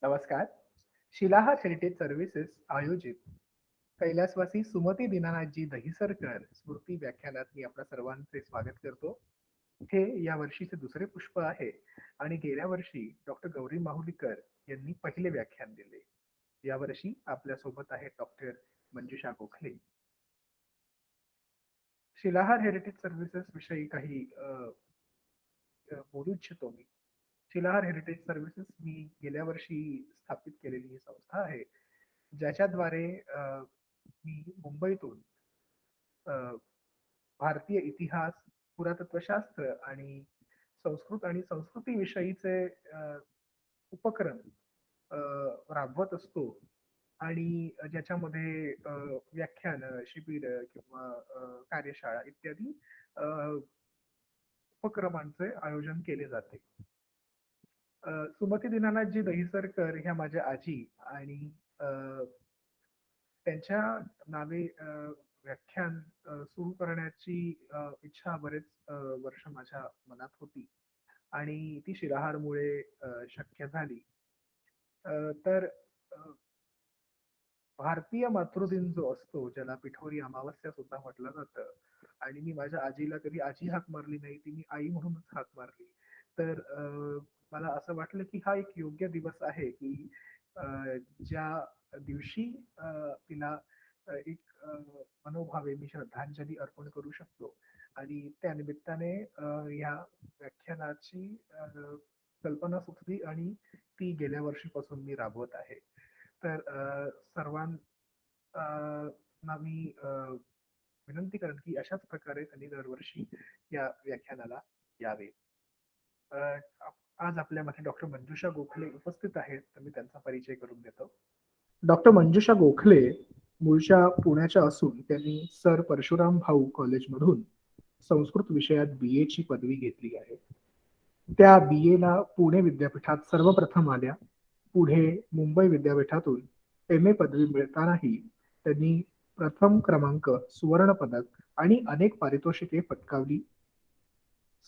नमस्कार. Shilahara heritage services आयोजित कैलासवासी सुमती दीनानाथजी दहिसरकर स्मृती व्याख्यानात मी आपल्या सर्वांचे स्वागत करतो. हे या वर्षीचे दुसरे पुष्प आहे आणि गेल्या वर्षी डॉक्टर गौरी माहुलीकर यांनी पहिले व्याख्यान दिले. यावर्षी आपल्या सोबत आहे डॉक्टर मंजुषा गोखले. शिलाहार हेरिटेज सर्व्हिसेस विषयी काही बोलू इच्छितो मी. शिलाहार हेरिटेज सर्व्हिसेस मी गेल्या वर्षी स्थापित केलेली ही संस्था आहे, ज्याच्याद्वारे मी मुंबईतून अ, भारतीय इतिहास, पुरातत्वशास्त्र आणि संस्कृत आणि संस्कृती विषयीचे उपक्रम अ, राबवत असतो आणि ज्याच्यामध्ये व्याख्यान, शिबिर किंवा कार्यशाळा इत्यादी अ, उपक्रमांचे आयोजन केले जाते. सुमती दीनानाथजी दहिसरकर ह्या माझ्या आजी आणि अ, त्यांच्या नावे व्याख्यान सुरू करण्याची इच्छा बरेच वर्ष माझ्या मनात होती आणि ती शिलाहारमुळे शक्य झाली. तर भारतीय मातृदिन जो असतो, ज्याला पिठोरी अमावस्या सुद्धा म्हटलं जातं, आणि मी माझ्या आजीला कधी आजी हाक मारली नाही, तिने आई म्हणूनच हाक मारली. तर मला असं वाटलं की हा एक योग्य दिवस आहे की अ, ज्या दिवशी तिला एक मनोभावे मी श्रद्धांजली अर्पण करू शकतो आणि त्या निमित्ताने या व्याख्यानाची कल्पना सुचली आणि ती गेल्या वर्षीपासून मी राबवत आहे. तर सर्वांना मी विनंती करेन की अशाच प्रकारे त्यांनी दरवर्षी या व्याख्यानाला यावे. अ, आज आपल्यामध्ये डॉक्टर मंजुषा गोखले उपस्थित आहेत, तर मी त्यांचा परिचय करून देतो. डॉक्टर मंजुषा गोखले मूळच्या पुण्याच्या असून त्यांनी सर परशुराम भाऊ कॉलेजमधून संस्कृत विषयात BA ची पदवी घेतली आहे. त्या BA ला पुणे विद्यापीठात सर्वप्रथम आल्या. पुढे मुंबई विद्यापीठातून MA पदवी मिळतानाही त्यांनी प्रथम क्रमांक, सुवर्ण पदक आणि अनेक पारितोषिके पटकावली.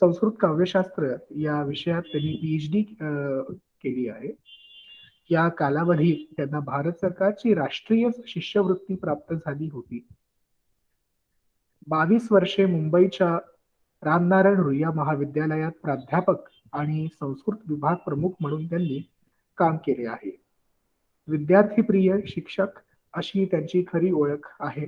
संस्कृत काव्यशास्त्र या विषयात त्यांनी PhD केली आहे. या कालावधीत त्यांना भारत सरकारची राष्ट्रीय शिष्यवृत्ती प्राप्त झाली होती. 22 वर्षे मुंबईच्या रामनारायण रुईया महाविद्यालयात प्राध्यापक आणि संस्कृत विभाग प्रमुख म्हणून त्यांनी काम केले आहे. विद्यार्थीप्रिय शिक्षक अशी त्यांची खरी ओळख आहे.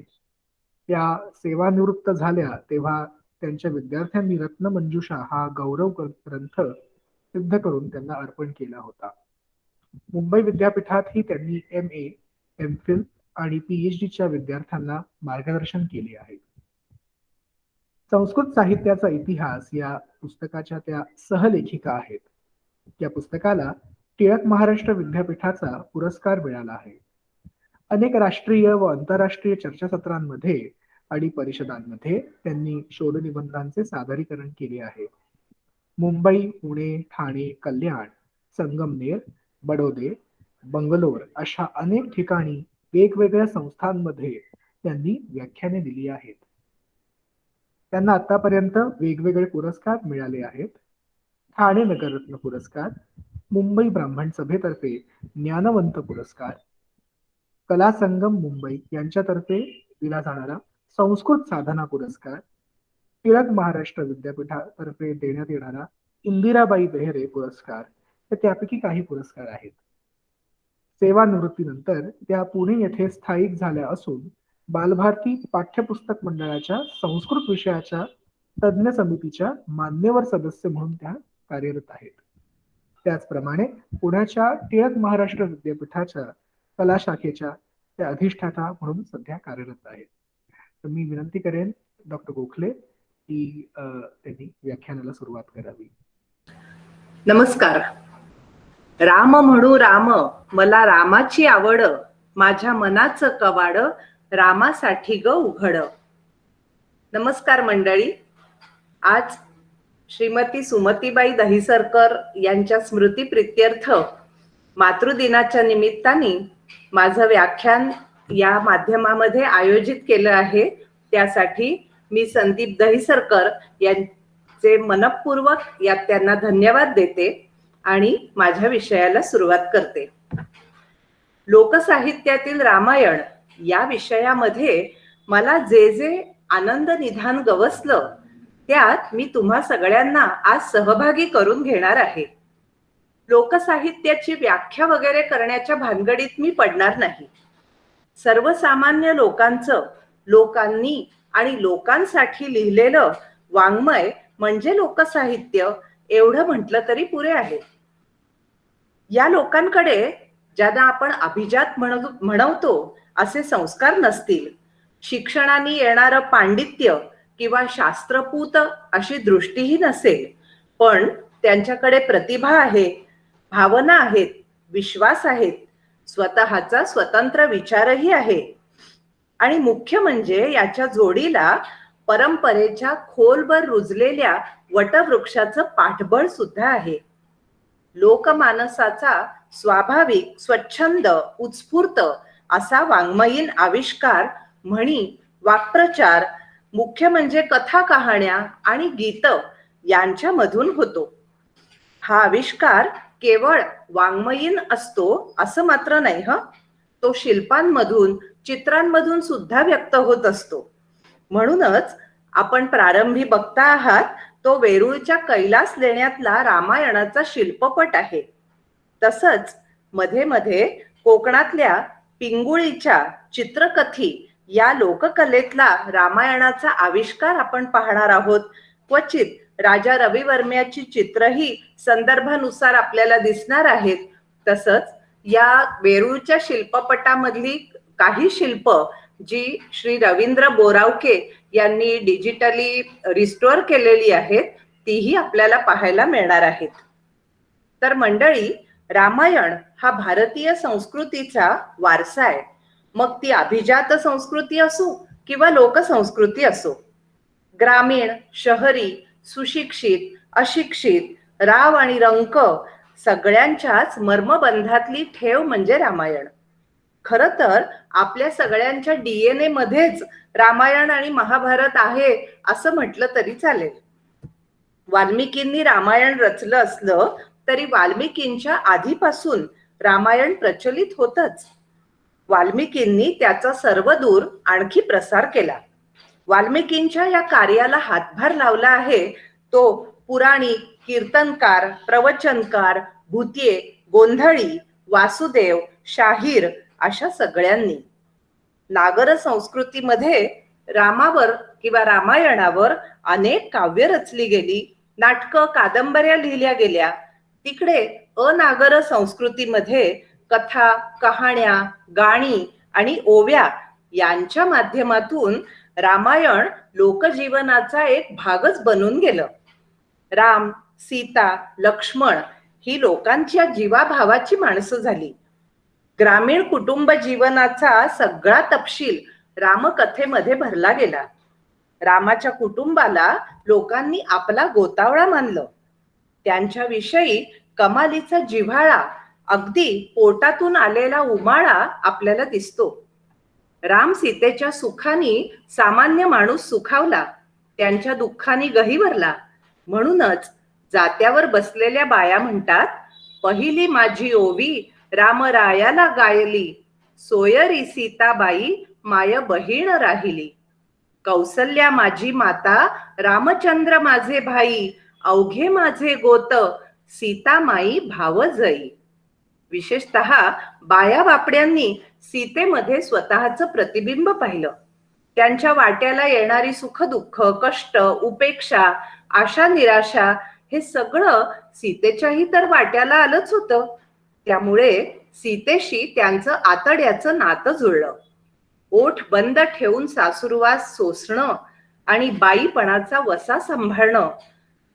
त्या सेवानिवृत्त झाल्या तेव्हा त्यांच्या विद्यार्थ्यांनी रत्नमंजुषा हा गौरव ग्रंथ सिद्ध करून त्यांना अर्पण केला होता. मुंबई विद्यापीठातही त्यांनी MA, MPhil आणि PhDच्या विद्यार्थ्यांना मार्गदर्शन केले आहे. संस्कृत साहित्याचा इतिहास या पुस्तकाच्या त्या सहलेखिका आहेत. या पुस्तकाला टिळक महाराष्ट्र विद्यापीठाचा पुरस्कार मिळाला आहे. अनेक राष्ट्रीय व आंतरराष्ट्रीय चर्चासत्रांमध्ये आणि परिषदांमध्ये त्यांनी शोधनिबंधांचे सादरीकरण केले आहे. मुंबई, पुणे, ठाणे, कल्याण, संगमनेर, बडोदे, बंगलोर अशा अनेक ठिकाणी वेगवेगळ्या संस्थांमध्ये त्यांनी व्याख्याने दिली आहेत. त्यांना आतापर्यंत वेगवेगळे पुरस्कार मिळाले आहेत. ठाणे नगररत्न पुरस्कार, मुंबई ब्राह्मण सभेतर्फे ज्ञानवंत पुरस्कार, कला संगम मुंबई यांच्यातर्फे दिला जाणारा संस्कृत साधना पुरस्कार, टिळक महाराष्ट्र विद्यापीठातर्फे देण्यात येणारा इंदिराबाई बेहेरे पुरस्कार हे त्यापैकी काही पुरस्कार आहेत. सेवानिवृत्तीनंतर त्या पुणे येथे स्थायिक झाल्या असून बालभारती पाठ्यपुस्तक मंडळाच्या संस्कृत विषयाच्या तज्ज्ञ समितीच्या मान्यवर सदस्य म्हणून त्या कार्यरत आहेत. त्याचप्रमाणे पुण्याच्या टिळक महाराष्ट्र विद्यापीठाच्या कला शाखेच्या त्या अधिष्ठाता म्हणून सध्या कार्यरत आहेत. तर मी विनंती करेन डॉक्टर गोखले की त्यांनी व्याख्यानाला सुरुवात करावी. नमस्कार. राम म्हणू राम, मला रामाची आवड, माझ्या मनाचं कवाड रामासाठी ग उघड. नमस्कार मंडळी. आज श्रीमती सुमतीबाई दहिसरकर यांच्या स्मृतिप्रित्यर्थ मातृदिनाच्या निमित्ताने माझं व्याख्यान या माध्यमामध्ये आयोजित केलं आहे. त्यासाठी मी संदीप दहिसरकर यांचे मनपूर्वक त्यांना धन्यवाद देते आणि माझ्या विषयाला सुरुवात करते. लोकसाहित्यातील रामायण या विषयामध्ये मला जे जे आनंद निधान गवसलं त्यात मी तुम्हा सगळ्यांना आज सहभागी करून घेणार आहे. लोकसाहित्याची व्याख्या वगैरे करण्याच्या भानगडीत मी पडणार नाही. सर्वसामान्य लोकांचं, लोकांनी आणि लोकांसाठी लिहिलेलं वाङ्मय म्हणजे लोकसाहित्य एवढं म्हटलं तरी पुरे आहे. या लोकांकडे ज्यांना आपण अभिजात म्हणवतो असे संस्कार नसतील, शिक्षणाने येणारं पांडित्य किंवा शास्त्रपूत अशी दृष्टीही नसेल, पण त्यांच्याकडे प्रतिभा आहे, भावना आहेत, विश्वास आहेत, स्वतःचा स्वतंत्र विचारही आहे आणि मुख्य म्हणजे याच्या जोडीला परंपरेच्या खोलवर रुजलेल्या वटवृक्षाचं पाठबळ सुद्धा आहे. लोकमानसाचा स्वाभाविक, स्वच्छंद, उत्स्फूर्त असा वाङ्मयीन आविष्कार, म्हणी, वाक्प्रचार, मुख्य म्हणजे कथा कहाण्या आणि गीत यांच्यामधून होतो. हा आविष्कार केवळ वाङ्मयीन असतो असं मात्र नाही हं. तो शिल्पांमधून, चित्रांमधून सुद्धा व्यक्त होत असतो. म्हणूनच आपण प्रारंभी बघता आहात तो वेरूळच्या कैलास लेण्यातला रामायणाचा शिल्पपट आहे. तसंच मध्ये मध्ये कोकणातल्या पिंगुळीच्या चित्रकथी या लोककलेतला रामायणाचा आविष्कार आपण पाहणार आहोत. क्वचित राजा रविवर्म्याची चित्रही संदर्भानुसार आपल्याला दिसणार आहेत. तसंच या वेरूळच्या शिल्पपटामधली काही शिल्प जी श्री रवींद्र बोरावके यांनी डिजिटली रिस्टोअर केलेली आहेत तीही आपल्याला पाहायला मिळणार आहेत. तर मंडळी, रामायण हा भारतीय संस्कृतीचा वारसा आहे. मग ती अभिजात संस्कृती असो किंवा लोकसंस्कृती असो. ग्रामीण, शहरी, सुशिक्षित, अशिक्षित, राव आणि रंक सगळ्यांच्याच मर्मबंधातली ठेव म्हणजे रामायण. खरं तर आपल्या सगळ्यांच्या DNA मध्येच रामायण आणि महाभारत आहे असं म्हटलं तरी चालेल. वाल्मिकींनी रामायण रचलं असलं तरी वाल्मिकींच्या आधीपासून रामायण प्रचलित होतच. वाल्मिकींनी त्याचा सर्वदूर आणखी प्रसार केला. वाल्मिकींच्या या कार्याला हातभार लावला आहे तो पुराणिक, कीर्तनकार, प्रवचनकार, भूतिये, गोंधळी, वासुदेव, शाहीर अशा सगळ्यांनी. नागर संस्कृतीमध्ये रामावर किंवा रामायणावर अनेक काव्य रचली गेली, नाटकं, कादंबऱ्या लिहिल्या गेल्या. तिकडे अनागर संस्कृतीमध्ये कथा, कहाण्या, गाणी आणि ओव्या यांच्या माध्यमातून रामायण लोकजीवनाचा एक भागच बनून गेलं. राम, सीता, लक्ष्मण ही लोकांच्या जीवाभावाची माणसं झाली. ग्रामीण कुटुंब जीवनाचा सगळा तपशील रामकथेमध्ये भरला गेला. रामाच्या कुटुंबाला लोकांनी आपला गोतावळा मानलं. त्यांच्याविषयी कमालीचा जिव्हाळा, अगदी पोटातून आलेला उमाळा आपल्याला दिसतो. राम सीतेच्या सुखानी सामान्य माणूस सुखावला, त्यांच्या दुःखानी गहिवरला. म्हणूनच जात्यावर बसलेल्या बाया म्हणतात, पहिली माझी ओवी रामरायाला गायली, सोयरी सीताबाई माय बहीण राहिली. कौसल्या माझी माता, रामचंद्र माझे भाई, अवघे माझे गोत, सीतामाई भावजई. विशेषतः बाया बापड्यांनी सीतेमध्ये स्वतःचं प्रतिबिंब पाहिलं. त्यांच्या वाट्याला येणारी सुख दुःख, कष्ट, उपेक्षा, आशा निराशा हे सगळं सीतेच्याही तर वाट्याला आलंच होतं. त्यामुळे सीतेशी त्यांचं आतड्याचं नातं जुळलं. ओठ बंद ठेवून सासुरवास सोसणं आणि बाईपणाचा वसा सांभाळणं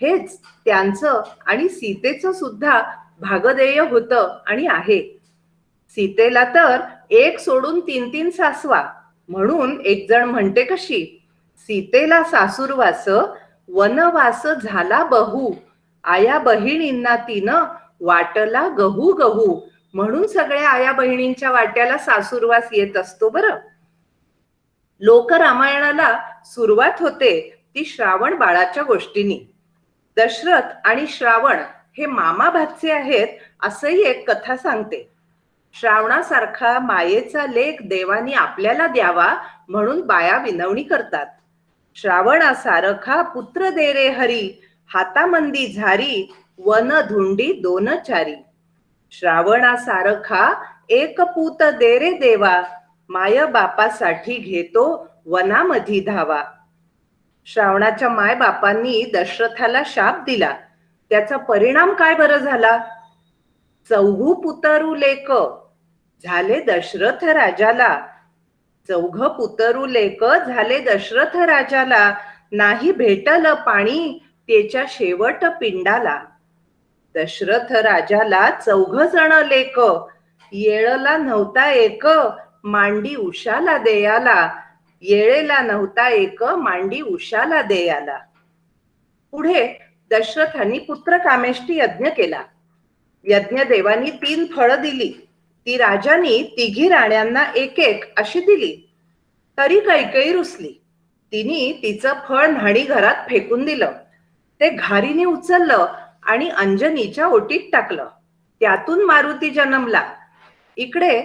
हेच त्यांचं आणि सीतेचं सुद्धा भागधेय होतं आणि आहे. सीतेला तर एक सोडून 3 सासवा, म्हणून एक जण म्हणते कशी, सीतेला सासुरवास वनवास झाला बहु, आया बहिणींना तिनं वाटला गहू गहू. म्हणून सगळ्या आया बहिणींच्या वाट्याला सासुरवास येत असतो. बरं, लोकरामायणाला सुरुवात होते ती श्रावण बाळाच्या गोष्टींनी. दशरथ आणि श्रावण हे मामा भाचे आहेत असंही एक कथा सांगते. श्रावणासारखा मायेचा लेक देवानी आपल्याला द्यावा म्हणून बाया विनवणी करतात. श्रावणासारखा पुत्र दे रे हरी, हातामंदी झारी, वन धुंडी दोन चारी. श्रावणासारखा एक पूत दे रे देवा, माय बापासाठी घेतो वनामधी धावा. श्रावणाच्या माय बापांनी दशरथाला शाप दिला. त्याचा परिणाम काय बरं झाला? चौघू पुतरू लेक झाले दशरथ राजाला. चौघ पुतरू लेक झाले दशरथ राजाला, नाही भेटल पाणी त्याच्या शेवट पिंडाला. दशरथ राजाला 4 जण लेक, येळला नव्हता एक, मांडी उशाला देयाला. येळेला नव्हता एक, मांडी उशाला देयाला. पुढे दशरथांनी पुत्र कामेष्टी यज्ञ केला. यज्ञ देवानी 3 फळं दिली. ती राजानी 3 राण्यांना एक एक अशी दिली. तरी कैकेयी रुसली. तिने तिचं फळ न्हाणी घरात फेकून दिलं. ते घारीने उचललं आणि अंजनीच्या ओटीत टाकलं. त्यातून मारुती जन्मला. इकडे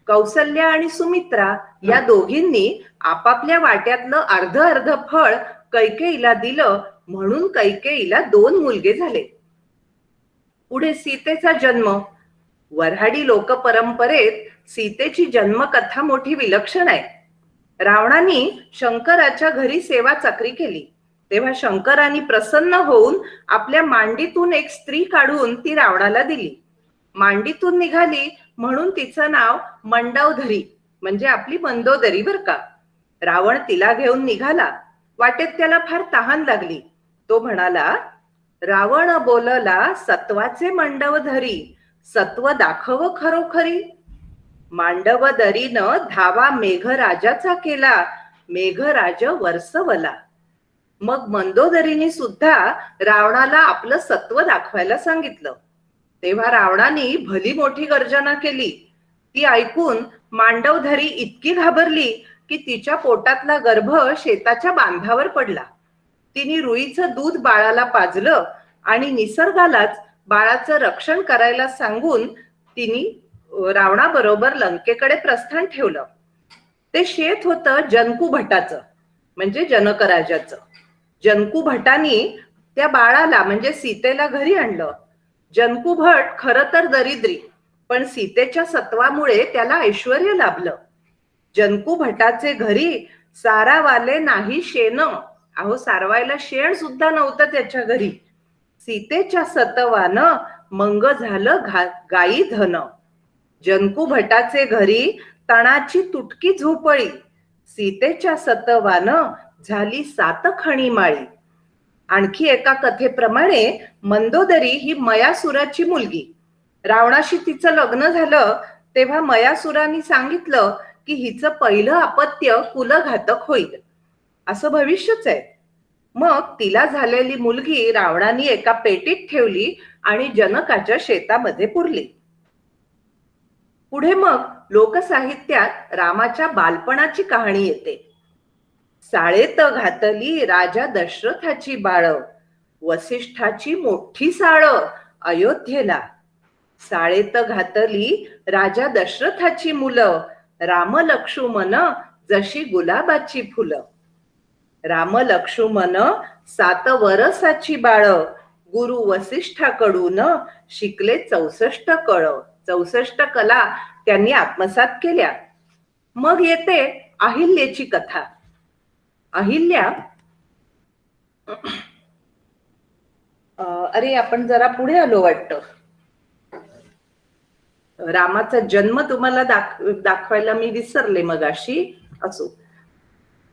कौसल्या आणि सुमित्रा या दोघींनी आपापल्या वाट्यातलं अर्ध अर्ध फळ कैकेयीला दिलं, म्हणून कैकेयीला 2 मुलगे झाले. पुढे सीतेचा जन्म. वऱ्हाडी लोक परंपरेत सीतेची जन्मकथा मोठी विलक्षण आहे. रावणाने शंकराच्या घरी सेवा चाकरी केली. तेव्हा शंकराने प्रसन्न होऊन आपल्या मांडीतून एक स्त्री काढून ती रावणाला दिली. मांडीतून निघाली म्हणून तिचं नाव मंडवधरी, म्हणजे आपली मंदोदरी बर का. रावण तिला घेऊन निघाला. वाटेत त्याला फार तहान लागली. तो म्हणाला, रावण बोलला सत्वाचे मंडवधरी, सत्व दाखव खरोखरी. मांडवदरीनं धावा मेघराजाचा केला, मेघराज वर्सवला. मग मंदोदरीने सुद्धा रावणाला आपलं सत्व दाखवायला सांगितलं. तेव्हा रावणाने भली मोठी गर्जना केली. ती ऐकून मांडवधरी इतकी घाबरली की तिच्या पोटातला गर्भ शेताच्या बांधावर पडला. तिने रुईचं दूध बाळाला पाजलं आणि निसर्गालाच बाळाचं रक्षण करायला सांगून तिने रावणाबरोबर लंकेकडे प्रस्थान ठेवलं. ते शेत होतं जनकू भटाचं, म्हणजे जनक राजाचं. जनकू भटानी त्या बाळाला म्हणजे सीतेला घरी आणलं. जनकू भट खरं तर दरिद्री, पण सीतेच्या सत्वामुळे त्याला ऐश्वर्य लाभलं. जनकू भटाचे घरी सारावाले नाही शेण, अहो सारवायला शेण सुद्धा नव्हतं त्याच्या घरी. सीतेच्या सत्वानं मंग झालं गाई धन. जनकू भटाचे घरी तणाची तुटकी झोपळी, सीतेच्या सत्वानं झाली 7 खणी माळी. आणखी एका कथेप्रमाणे मंदोदरी ही मयासुराची मुलगी. रावणाशी तिचं लग्न झालं तेव्हा मयासुराने सांगितलं की हिचं पहिलं अपत्य कुलघातक होईल, असं भविष्यच आहे. मग तिला झालेली मुलगी रावणाने एका पेटीत ठेवली आणि जनकाच्या शेतामध्ये पुरली. पुढे मग लोकसाहित्यात रामाच्या बालपणाची कहाणी येते. साळेत घातली राजा दशरथाची बाळ, वसिष्ठाची मोठी साळ अयोध्येला. साळेत घातली राजा दशरथाची मुलं, राम लक्ष्मण जशी गुलाबाची फुलं. राम लक्ष्मण 7 वरसाची बाळ, गुरु वसिष्ठाकडून शिकले 64 कळ. 64 कला त्यांनी आत्मसात केल्या. मग येते अहिल्याची कथा. अहिल्या, अरे आपण जरा पुढे आलो वाटतं. रामाचा जन्म तुम्हाला दाखवायला मी विसरले मगाशी. असो,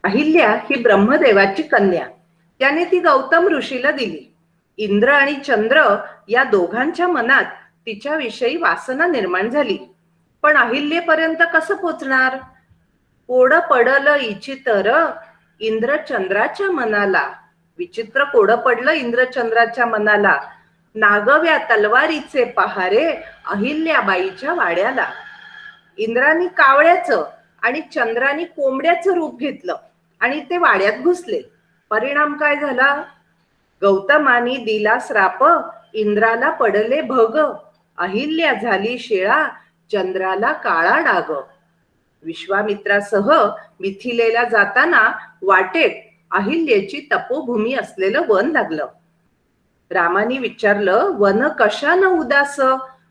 अहिल्या ही ब्रह्मदेवाची कन्या. त्याने ती गौतम ऋषीला दिली. इंद्र आणि चंद्र या दोघांच्या मनात तिच्याविषयी वासना निर्माण झाली. पण अहिल्येपर्यंत कसं पोचणार? कोड पडलं इचितर इंद्रचंद्राच्या मनाला. विचित्र कोड पडलं इंद्रचंद्राच्या मनाला. नागव्या तलवारीचे पहारे अहिल्याबाईच्या वाड्याला. इंद्राने कावळ्याचं आणि चंद्राने कोंबड्याचं रूप घेतलं आणि ते वाड्यात घुसले. परिणाम काय झाला? गौतमानी दिला श्राप, इंद्राला पडले भग, अहिल्या झाली शिळा, चंद्राला काळा डाग. विश्वामित्रासह मिथिलेला जाताना वाटेत अहिल्याची तपोभूमी असलेलं वन लागलं. रामानी विचारलं, वन कशानं उदास?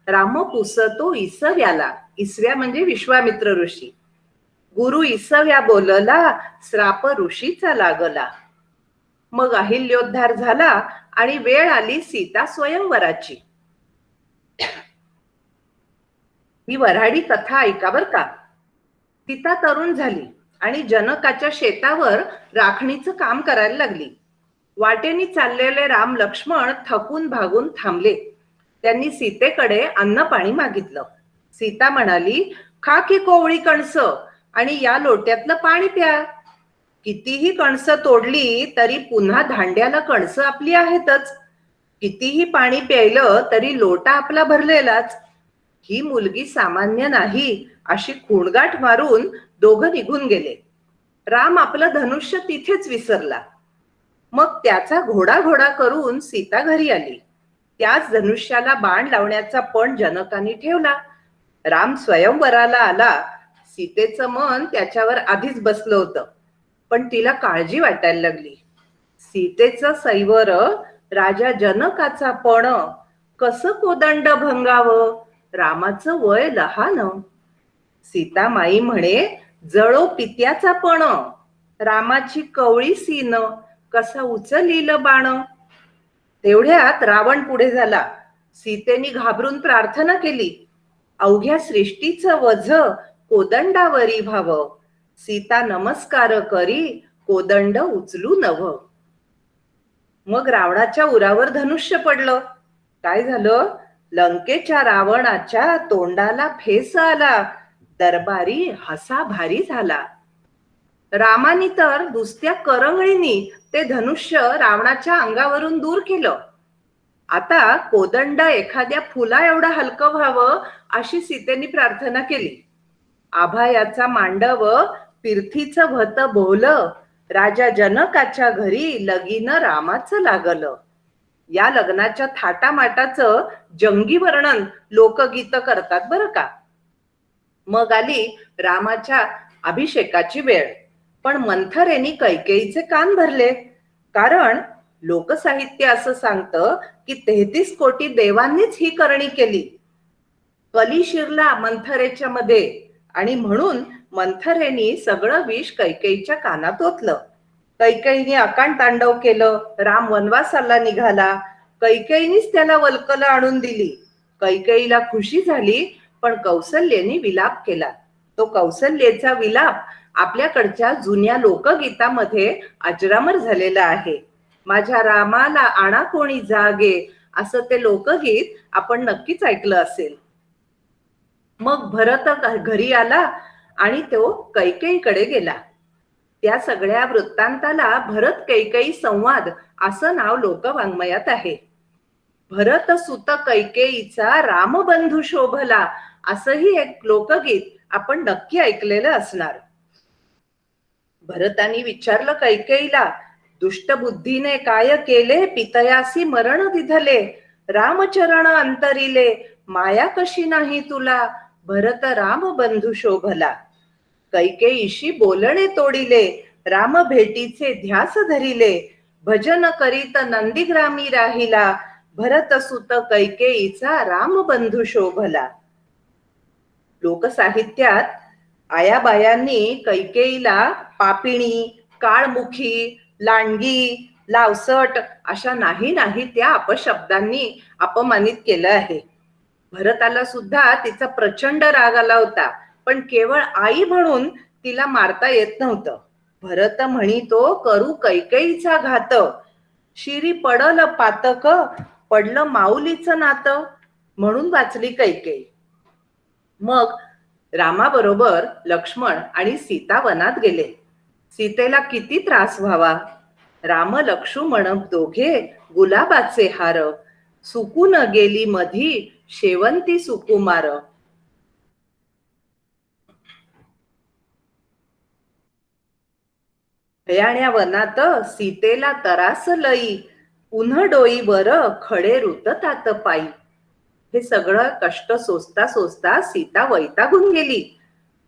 राम पुसतो इसव्याला. इसव्या म्हणजे विश्वामित्र ऋषी. गुरु इसव्या बोलला, श्राप ऋषीचा लागला. मग अहिल्योद्धार झाला आणि वेळ आली सीता स्वयंवराची. ही वऱ्हाडी कथा ऐका बर का. सीता तरुण झाली आणि जनकाच्या शेतावर राखणीचं काम करायला लागली. वाटेनी चाललेले राम लक्ष्मण थकून भागून थांबले. त्यांनी सीतेकडे अन्न पाणी मागितलं. सीता म्हणाली, खा की कोवळी कणस आणि या लोट्यातलं पाणी प्या. कितीही कणसं तोडली तरी पुन्हा धांड्याला कणसं आपली आहेतच. कितीही पाणी प्यायलं तरी लोटा आपला भरलेलाच. ही मुलगी सामान्य नाही अशी खूणगाठ मारून दोघं निघून गेले. राम आपलं धनुष्य तिथेच विसरला. मग त्याचा घोडा करून सीता घरी आली. त्याच धनुष्याला बाण लावण्याचा पण जनकाने ठेवला. राम स्वयंवराला आला. सीतेचं मन त्याच्यावर आधीच बसलं होतं, पण तिला काळजी वाटायला लागली. सीतेचं सैवर राजा जनकाचा पण, कसं कोदंड भंगावं, रामाचं वय लहान. सीतामाई म्हणे, जळो पित्याचा पण, रामाची कवळी सीन, कसा उचलील बाण. तेवढ्यात रावण पुढे झाला. सीतेने घाबरून प्रार्थना केली, अवघ्या सृष्टीचं वझ कोदंडावरी भाव. सीता नमस्कार करी, कोदंड उचलू नव. मग रावणाच्या उरावर धनुष्य पडलं. काय झालं? लंकेच्या रावणाच्या तोंडाला फेस आला. दरबारी हसा भारी झाला. रामानी तर दुसत्या करंगळीनी ते धनुष्य रावणाच्या अंगावरून दूर केलं. आता कोदंड एखाद्या फुला एवढं हलकं व्हावं अशी सीतेने प्रार्थना केली. आभायाचा मांडव पिरथीचं भत बोलं, राजा जनकाच्या घरी लगीन रामाचं लागलं. या लग्नाच्या थाटामाटाचं जंगी वर्णन लोकगीत करतात बरं का. मग आली रामाच्या अभिषेकाची वेळ. पण मंथरेनी कैकेयीचे कान भरले. कारण लोकसाहित्य असं सांगतं की 33 कोटी देवांनीच ही करणी केली. कली शिरला मंथरेच्या मध्ये आणि म्हणून मंथरेनी सगळं विष कैकेयीच्या कानात ओतलं. कैकेयीने अकांड तांडव केलं. राम वनवासाला निघाला. कैकेयीनीच त्याला वल्कलं आणून दिली. कैकेयीला खुशी झाली, पण कौसल्येने विलाप केला. तो कौसल्येचा विलाप आपल्याकडच्या जुन्या लोकगीतामध्ये अजरामर झालेला आहे. माझ्या रामाला आणा कोणी जागे, असं ते लोकगीत आपण नक्कीच ऐकलं असेल. मग भरत घरी आला आणि तो कैकेयीकडे गेला. त्या सगळ्या वृत्तांताला भरत कैकेयी संवाद असं नाव लोकवाङ्मयात आहे. भरत सुत कैकेयीचा रामबंधू शोभला, असंही एक लोकगीत आपण नक्की ऐकलेलं असणार. भरतानी विचारलं कैकेयीला, दुष्ट बुद्धीने काय केले, पितयासी मरण दिधले, रामचरण अंतरिले, माया कशी नाही तुला, भरत राम बंधू शोभला. कैकेयीशी बोलणे तोडिले, राम भेटीचे ध्यास धरिले, भजन करीत नंदीग्रामी राहिला, भरत सुत कैकेयीचा राम बंधू शोभला. लोकसाहित्यात आयाबायांनी कैकेयीला पापिणी, काळमुखी, लांडगी, लावसट अशा नाही त्या अपशब्दांनी अपमानित केलं आहे. भरताला सुद्धा तिचा प्रचंड राग आला होता, पण केवळ आई म्हणून तिला मारता येत नव्हतं. भरत म्हणितो, करू कैकेयीचा घात, शिरी पडल पातक, पडलं माऊलीचं नातं, म्हणून वाचली कैकेयी. मग रामाबरोबर लक्ष्मण आणि सीता वनात गेले. सीतेला किती त्रास व्हावा. राम लक्ष्मण दोघे गुलाबाचे हार, सुकून गेली मधी शेवंती सुकुमार. भयाण्या वनात सीतेला तरास लई, उन्ह डोईवर खडे रुततात पायी. हे सगळं कष्ट सोसता सोसता सीता वैतागून गेली.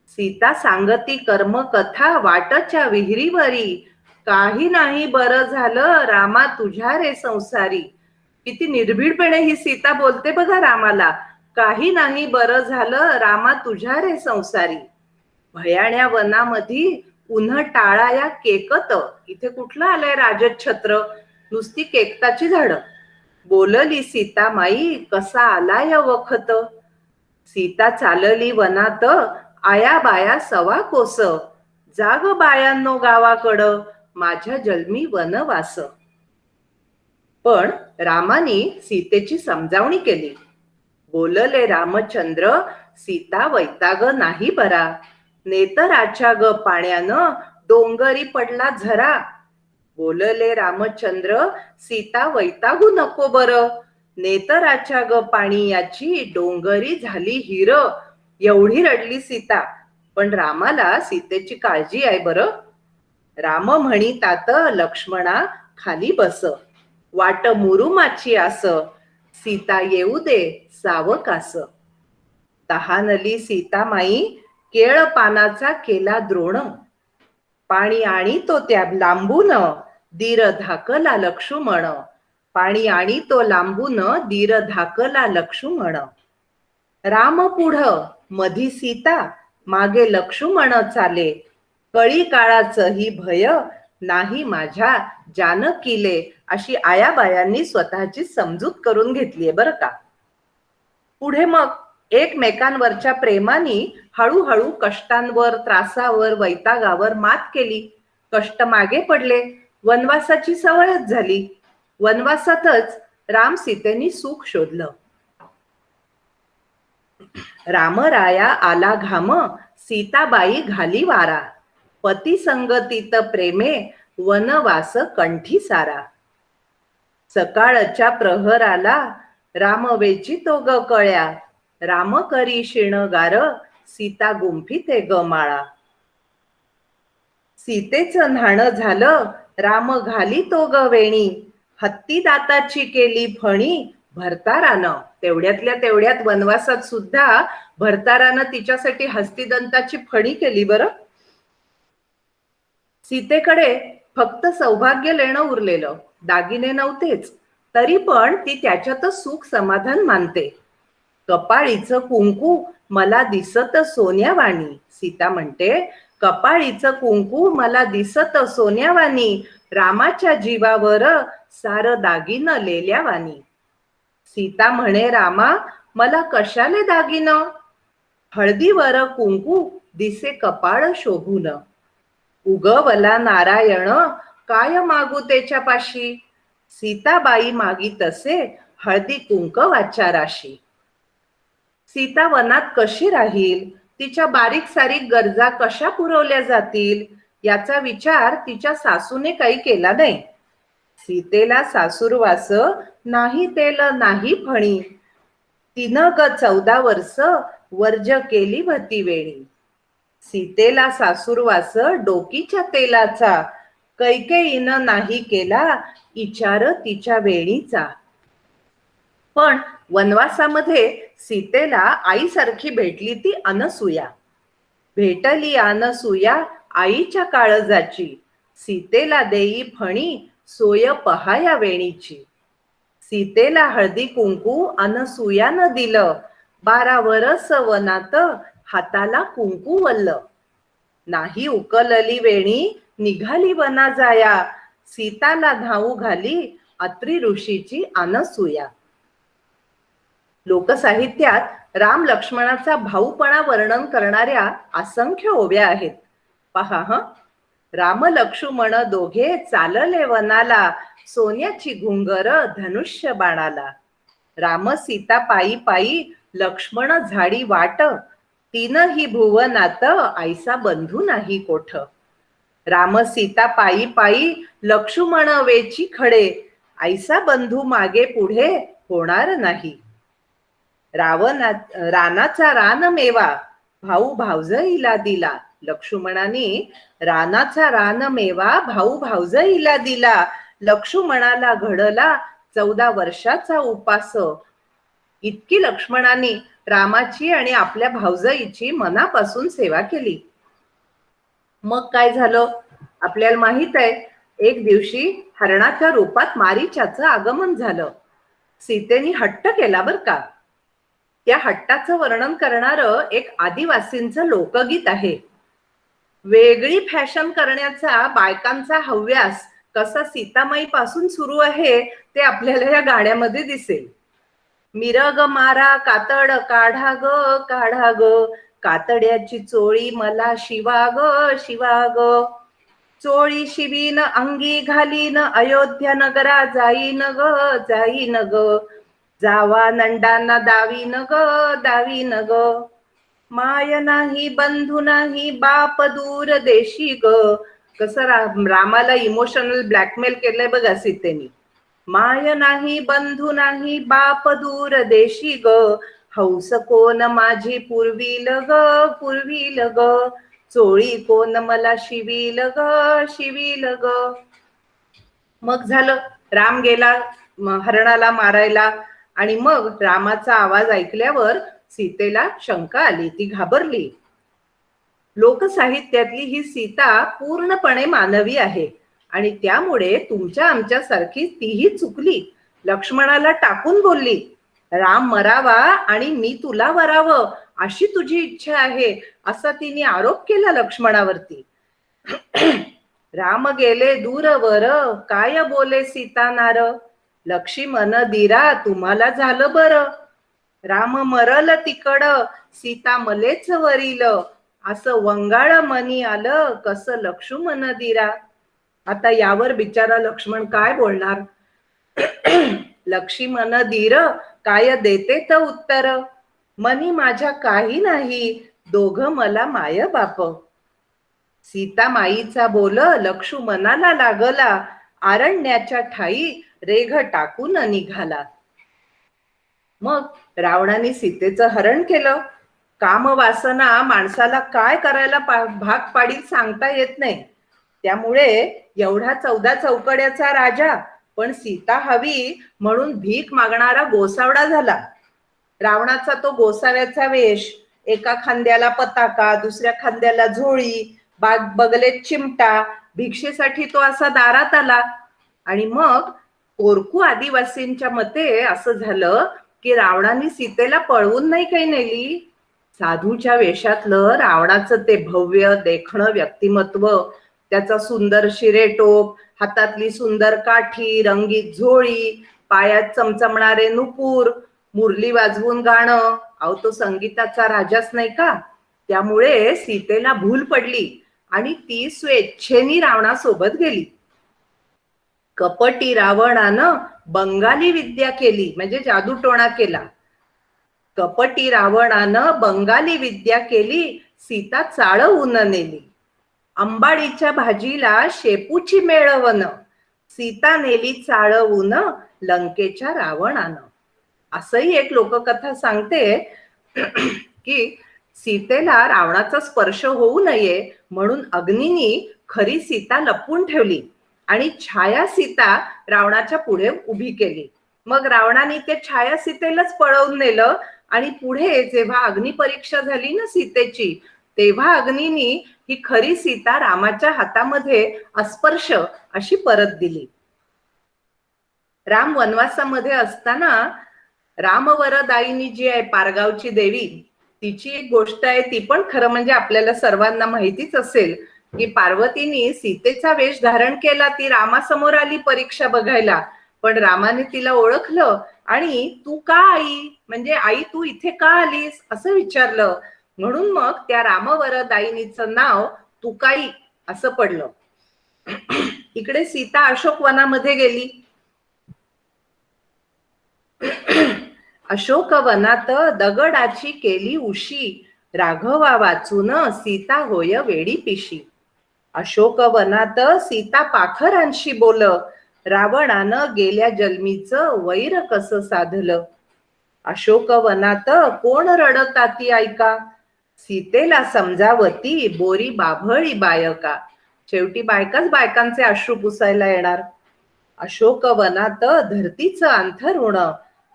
सीता सांगती कर्म कथा वाटच्या विहिरीवरी. काही नाही बरं झालं रामा तुझ्या रे संसारी. किती निर्भीडपणे ही सीता बोलते बघा रामाला. काही नाही बरं झालं रामा तुझ्या रे संसारी. भयाण्या वनामधी उन्ह टाळाया केकत. इथे कुठलं आलंय राजछत्र, नुसती केकताची झाडं. बोलली सीता माई कसा आलाय वखत. सीता चालली वनात आया बाया सवा कोस. जाग बायांनो गावाकडं माझ्या जन्मी वनवास. पण रामाने सीतेची समजावणी केली. बोलले रामचंद्र सीता वैताग नाही बरा. नेतराच्या ग पाण्यानं डोंगरी पडला झरा. बोलले रामचंद्र सीता वैतागू नको बर. नेतराच्या ग पाणी याची डोंगरी झाली हिर. एवढी रडली सीता, पण रामाला सीतेची काळजी आहे बरं. राम म्हणितात लक्ष्मणा खाली बस. वाट मुरुमाची आस. सीता येऊ दे सावकास. तहानली सीता माई केळ पानाचा केला द्रोण. पाणी आणि तो त्या लांबून दीर धाकला लक्ष्मण. पाणी आणि तो लांबून दीर धाकला लक्ष्मण. राम पुढं मधी सीता मागे लक्ष्मण चाले. कळी काळाचं ही भय नाही माझ्या जानकीले. अशी आयाबायांनी स्वतःची समजूत करून घेतलीये बरं का. पुढे मग एकमेकांवरच्या प्रेमाने हळूहळू कष्टांवर त्रासावर वैतागावर मात केली. कष्ट मागे पडले. वनवासाची सवयच झाली. वनवासातच राम सीतेनी सुख शोधलं. रामराया आला घाम सीताबाई घाली वारा. पती संगतीत प्रेमे वनवास कंठी सारा. सकाळच्या प्रहराला राम वेचितो ग कळ्या. राम करी शिणगार सीता गुंफिते ग माळा. सीतेचं न्हाण झालं राम घाली तो ग वेणी. हत्ती दाताची केली फणी भरतारानं. तेवढ्यातल्या तेवढ्यात वनवासात सुद्धा भरतारानं तिच्यासाठी हस्तिदंताची फणी केली बरं. सीतेकडे फक्त सौभाग्य लेणं उरलेलं, दागिने नव्हतेच. तरी पण ती त्याच्यातच सुख समाधान मानते. कपाळीचं कुंकू मला दिसत सोन्यावाणी. सीता म्हणते कपाळीचं कुंकू मला दिसत सोन्यावानी. रामाच्या जीवावर सार दागिनं लेल्यावानी. सीता म्हणे रामा मला कशाले दागिनं. हळदीवर कुंकू दिसे कपाळ शोभून. उगवला नारायण काय मागू त्याच्या पाशी. सीताबाई मागी तसे हळदी कुंकवाच्या राशी. सीता वनात कशी राहील, तिच्या बारीक सारीक गरजा कशा पुरवल्या जातील, याचा विचार तिच्या सासूने काही केला नाही. सीतेला सासूरवास नाही तेल नाही फणी. तिनं ग 14 वर्ष वर्ज केली भती वेणी. सीतेला सासूरवास डोकीच्या तेलाचा. कैकेयीनं नाही केला विचार तिच्या वेणीचा. पण वनवासामध्ये सीतेला आईसारखी भेटली ती अनसुया. भेटली अनसुया आईच्या काळजाची. सीतेला देई फणी सोय पहाया वेणीची. सीतेला हळदी कुंकू अनसुयानं दिलं. 12 वर्ष वनात हाताला कुंकू वल्ल. नाही उकलली वेणी निघाली वना जाया. सीताला धावू घाली अत्री ऋषीची अनसुया. लोकसाहित्यात राम लक्ष्मणाचा भाऊपणा वर्णन करणाऱ्या असंख्य ओव्या आहेत. पहा हं. राम लक्ष्मण दोघे चालले वनाला. सोन्याची घुंगर धनुष्य बाणाला. राम सीता पायी पायी लक्ष्मण झाडी वाट. तीनही भुवनात ऐसा बंधू नाही कोठ. राम सीता पायी पायी लक्ष्मण वेची खडे. ऐसा बंधू मागे पुढे होणार नाही. रानाचा रान मेवा भाऊ भावजईला दिला. लक्ष्मणाने रानाचा रान मेवा भाऊ भावजईला दिला. लक्ष्मणाला घडला 14 वर्षाचा उपास. इतकी लक्ष्मणाने रामाची आणि आपल्या भावजाईची मनापासून सेवा केली. मग काय झालं आपल्याला माहित आहे. एक दिवशी हरणाच्या रूपात मारीचाचं आगमन झालं. सीतेने हट्ट केला बर का. त्या हट्टाचं वर्णन करणारं एक आदिवासींचं लोकगीत आहे. वेगळी फॅशन करण्याचा बायकांचा हव्यास कसा सीतामाई पासून सुरू आहे ते आपल्याला या गाण्यामध्ये दिसेल. मिरग मारा कातड काढा ग कातड्याची चोळी मला शिवा ग चोळी शिवीन अंगी घालीन अयोध्या नगरा जाईन ग जावा नंडांना दावीन ग माय नाही बंधू नाही बाप दूर देशी ग. कसं रामाला इमोशनल ब्लॅकमेल केलंय बघा सीतेनी. माय नाही बंधू नाही बाप दूर देशी ग हौस कोण माझी पुरविल ग चोळी कोण मला शिवील ग. मग झालं राम गेला हरणाला मारायला आणि मग रामाचा आवाज ऐकल्यावर सीतेला शंका आली. ती घाबरली. लोकसाहित्यातली ही सीता पूर्णपणे मानवी आहे आणि त्यामुळे तुमच्या आमच्या सारखी तीही चुकली. लक्ष्मणाला टाकून बोलली, राम मरावा आणि मी तुला वरावं अशी तुझी इच्छा आहे असा तिने आरोप केला लक्ष्मणावरती. राम गेले दूरवर काय बोले सीता नार लक्ष्मण दिरा तुम्हाला झालं बरं. राम मरल तिकड सीता मलेच वरील असं वंगाळ मनी आलं कसं लक्ष्मण दिरा. आता यावर बिचारा लक्ष्मण काय बोलणार. लक्ष्मण धीर काय देते तर उत्तर मनी माझ्या काही नाही दोघं मला माय बाप. सीता माईचा बोल लक्ष्मणाला लागला आरण्याच्या ठाई रेघ टाकून निघाला. मग रावणाने सीतेचं हरण केलं. कामवासना माणसाला काय करायला भाग पाडील सांगता येत नाही. त्यामुळे एवढा 14 चौकड्याचा राजा पण सीता हवी म्हणून भीक मागणारा गोसावडा झाला. रावणाचा तो गोसाव्याचा वेश, एका खांद्याला पताका दुसऱ्या खांद्याला झोळी बगलेत चिमटा, भिक्षेसाठी तो असा दारात आला. आणि मग कोरकू आदिवासींच्या मते असं झालं की रावणाने सीतेला पळवून नाही काही नेली. साधूच्या वेशातलं रावणाचं ते भव्य देखणं व्यक्तिमत्व, त्याचा सुंदर शिरेटोप, हातातली सुंदर काठी, रंगीत झोळी, पायात चमचमणारे नुपूर, मुरली वाजवून गाणं, अहो तो संगीताचा राजाच नाही का. त्यामुळे सीतेला भूल पडली आणि ती स्वेच्छेनी रावणासोबत गेली. कपटी रावणानं बंगाली विद्या केली म्हणजे जादूटोणा केला. कपटी रावणानं बंगाली विद्या केली सीता चाळवून नेली. अंबाडीच्या भाजीला शेपूची मेळवण सीता नेली चाळवून लंकेच्या रावणानं. असंही एक लोककथा सांगते की सीतेला रावणाचा स्पर्श होऊ नये म्हणून अग्नीनी खरी सीता लपवून ठेवली आणि छाया सीता रावणाच्या पुढे उभी केली. मग रावणाने ते छाया सीतेलाच पळवून नेलं आणि पुढे जेव्हा अग्निपरीक्षा झाली ना सीतेची, तेव्हा अग्नीनी ही खरी सीता रामाच्या हातामध्ये अस्पर्श अशी परत दिली. राम वनवासामध्ये असताना रामवरदायिनी जी आहे पारगावची देवी, तिची एक गोष्ट आहे ती पण खरं म्हणजे आपल्याला सर्वांना माहितीच असेल की पार्वतीने सीतेचा वेश धारण केला. ती रामासमोर आली परीक्षा बघायला, पण रामाने तिला ओळखलं आणि तू का आई म्हणजे आई तू इथे का आलीस असं विचारलं. म्हणून मग त्या रामवरदायिनीचं नाव तुकाई असं पडलं. इकडे सीता अशोक वनामध्ये गेली. अशोक वनात दगडाची केली उशी राघवा वाचून सीता होय वेडी पिशी. अशोक वनात सीता पाखरांशी बोल रावणानं गेल्या जन्मीचं वैर कसं साधलं. अशोक वनात कोण रडताती ऐका सीतेला समजावती बोरी बाभळी बायका. शेवटी बायकाच बायकांचे अश्रू पुसायला येणार. अशोकवनात धरतीचं अंथरुण,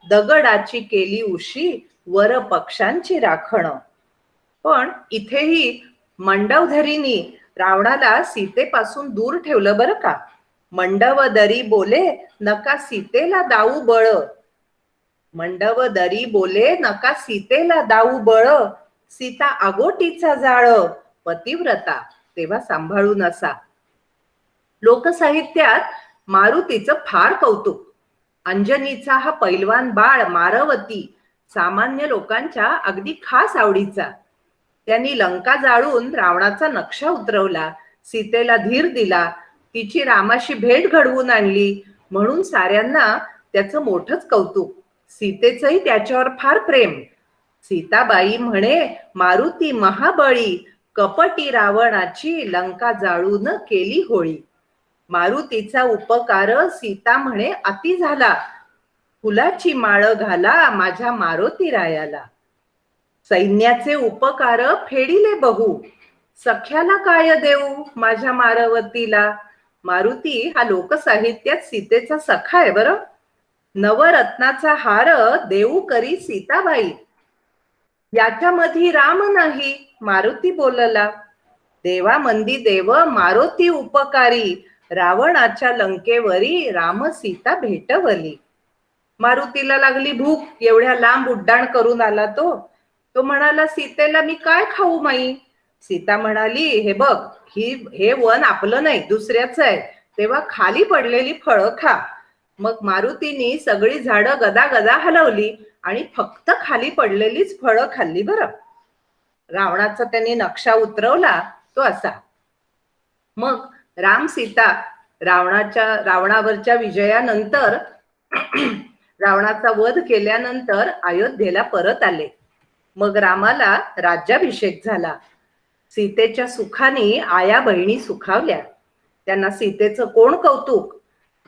दगडाची केली उशी, वर पक्षांची राखण. पण इथेही मंडवधरीनी रावणाला सीतेपासून दूर ठेवलं बरं का. मंडवदरी बोले नका सीतेला दाऊ बळ. मंडवदरी बोले नका सीतेला दाऊ बळ. सीता आगोटीचा जाळ, पतिव्रता तेव्हा सांभाळून असा. लोकसाहित्यात मारुतीचं फार कौतुक. अंजनीचा हा पैलवान बाळ मारवती सामान्य लोकांच्या अगदी खास आवडीचा. त्यांनी लंका जाळून रावणाचा नक्षा उतरवला, सीतेला धीर दिला, तिची रामाशी भेट घडवून आणली, म्हणून साऱ्यांना त्याचं मोठंच कौतुक. सीतेचंही त्याच्यावर फार प्रेम. सीताबाई म्हणे मारुती महाबळी, कपटी रावणाची लंका जाळून केली होळी. मारुतीचा उपकार सीता म्हणे अति झाला, फुलाची माळ घाला माझ्या मारुती रायाला. सैन्याचे उपकार फेडिले बहु, सख्याला काय देऊ माझ्या मारवतीला. मारुती हा लोकसाहित्यात सीतेचा सखा आहे बरं. नवरत्नाचा हार देऊ करी सीताबाई, याच्यामध्ये राम नाही मारुती बोलला. देवा मंदी देव मारुती उपकारी, रावणाच्या लंकेवरी राम सीता भेटवली. मारुतीला लागली भूक, एवढ्या लांब उड्डाण करून आला तो म्हणाला सीतेला मी काय खाऊ माई. सीता म्हणाली हे बघ, हे वन आपलं नाही दुसऱ्याच आहे, तेव्हा खाली पडलेली फळं खा. मग मारुतीनी सगळी झाडं गदा गदा हलवली आणि फक्त खाली पडलेलीच फळं खाल्ली बरं. रावणाचा त्यांनी नक्षा उतरवला तो असा. मग राम सीता रावणावरच्या विजयानंतर रावणाचा वध केल्यानंतर अयोध्येला परत आले. मग रामाला राज्याभिषेक झाला. सीतेच्या सुखाने आया बहिणी सुखावल्या. त्यांना सीतेचं कोण कौतुक.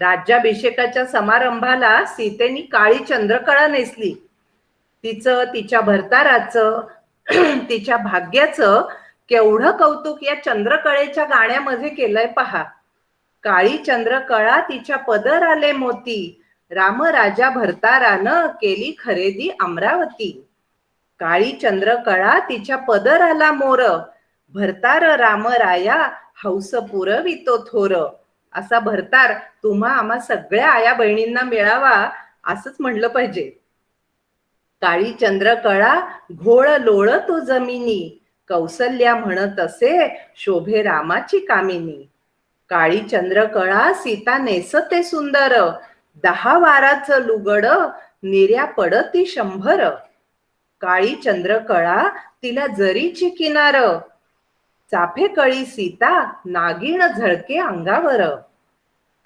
राज्याभिषेकाच्या समारंभाला सीतेनी काळी चंद्रकळा नेसली. तिच्या भरताराचं तिच्या भाग्याचं केवढं कौतुक या चंद्रकळेच्या गाण्यामध्ये केलंय पहा. काळी चंद्रकळा तिच्या पदर आले मोती, राम राजा भरतारानं केली खरेदी अमरावती. काळी चंद्रकळा तिच्या पदर आला मोर, भरतार राम राया हौस पुरवितो थोर. असा भरतार तुम्हा आम्हा सगळ्या आया बहिणींना मिळावा असंच म्हणलं पाहिजे. काळी चंद्रकळा घोळ लोळतो जमिनी, कौसल्या म्हणत असे शोभे रामाची कामिनी. काळी चंद्रकळा सीता नेसते सुंदर, 10 वाराचं लुगड निर्या पडती 100. काळी चंद्रकळा तिला जरीची किनार, चाफे कळी सीता नागिण झळके अंगावर.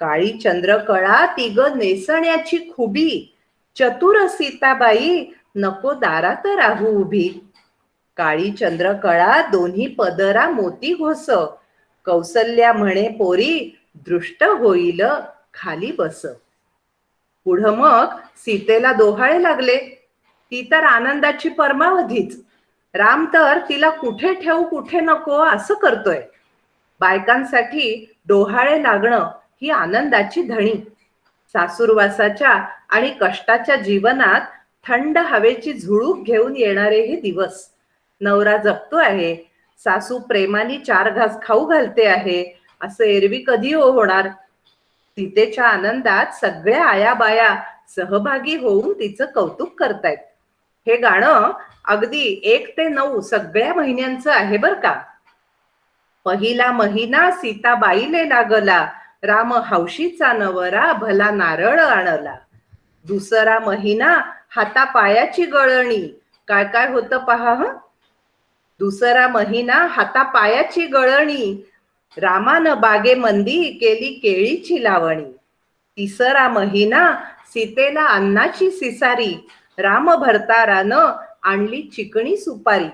काळी चंद्रकळा तिग नेसण्याची खुबी, चतुर सीताबाई नको दारात राहू उभी. काळी चंद्रकळा दोन्ही पदरा मोती घोस, कौसल्या म्हणे पोरी दृष्ट होईल खाली बस. पुढं मग सीतेला दोहाळे लागले. ती तर आनंदाची परमावधीच. राम तर तिला कुठे ठेवू कुठे नको असं करतोय. बायकांसाठी डोहाळे लागणं ही आनंदाची धणी. सासूरवासाच्या आणि कष्टाच्या जीवनात थंड हवेची झुळूक घेऊन येणारे हे दिवस. नवरा जगतो आहे, सासू प्रेमाने 4 घास खाऊ घालते आहे, असं एरवी कधी होणार. सीतेच्या आनंदात सगळ्या आयाबाया सहभागी होऊन तिचं कौतुक करतायत. हे गाणं अगदी 1 ते 9 सगळ्या महिन्यांचं आहे बर का. पहिला महिना सीताबाईले लागला, राम हौशीचा नवरा भला नारळ आणला. दुसरा महिना हातापायाची गळणी. काय काय होतं पहा. दुसरा महिना हातापायाची गळणी, रामानं बागेमंदी केली केळीची लावणी. तिसरा महिना सीतेला अन्नाची सिसारी, राम भरतारानं आणली चिकणी सुपारी.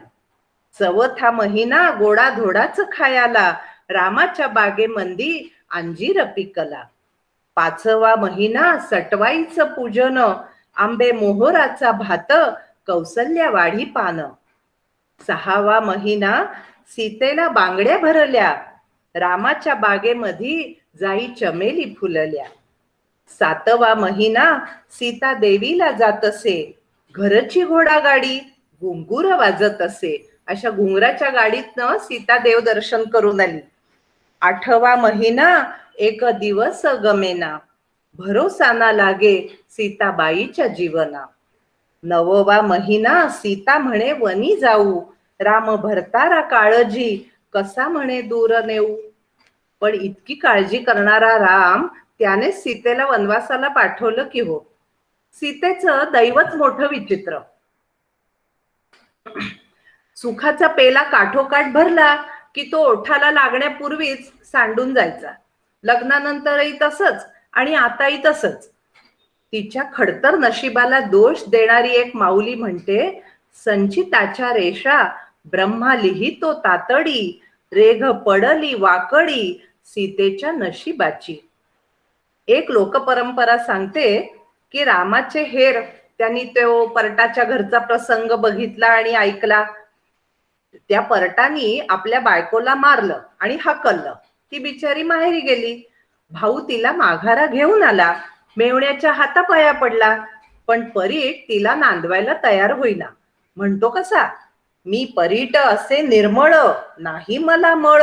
चौथा महिना गोडाधोडाच खायाला, रामाच्या बागेमंदी अंजीर पिकला. 5वा महिना सटवाईचं पूजन, आंबे मोहोराचा भात कौसल्या वाढी पान. 6वा महिना सीतेला बांगड्या भरल्या, रामाच्या बागेमध्ये जाई चमेली फुलल्या. 7वा महिना सीता देवीला जात असे, घरची घोडागाडी घुंगुर वाजत असे. अशा घुंगराच्या गाडीतनं सीता देव दर्शन करून आली. 8वा महिना एक दिवस गमेना, भरोसा ना लागे सीताबाईच्या जीवना. 9वा महिना सीता म्हणे वनी जाऊ, राम भरतारा काळजी कसा म्हणे दूर नेऊ. पण इतकी काळजी करणारा राम त्याने सीतेला वनवासाला पाठवलं की हो. सीतेचं दैवच मोठं विचित्र. सुखाचा पेला काठोकाठ भरला की तो ओठाला लागण्यापूर्वीच सांडून जायचा. लग्नानंतरही तसंच आणि आताही तसंच. तिच्या खडतर नशिबाला दोष देणारी एक माऊली म्हणते, संचिताच्या रेषा ब्रह्मा लिहितो तातडी, रेघ पडली वाकडी सीतेच्या नशिबाची. एक लोकपरंपरा सांगते की रामाचे हेर त्यांनी तो परटाच्या घरचा प्रसंग बघितला आणि ऐकला. त्या परटानी आपल्या बायकोला मारलं आणि हाकललं. ती बिचारी माहेरी गेली. भाऊ तिला माघारा घेऊन आला, मेवण्याच्या हातापाया पडला, पण परीट तिला नांदवायला तयार होईना. म्हणतो कसा, मी परीट असे निर्मळ, नाही मला मळ,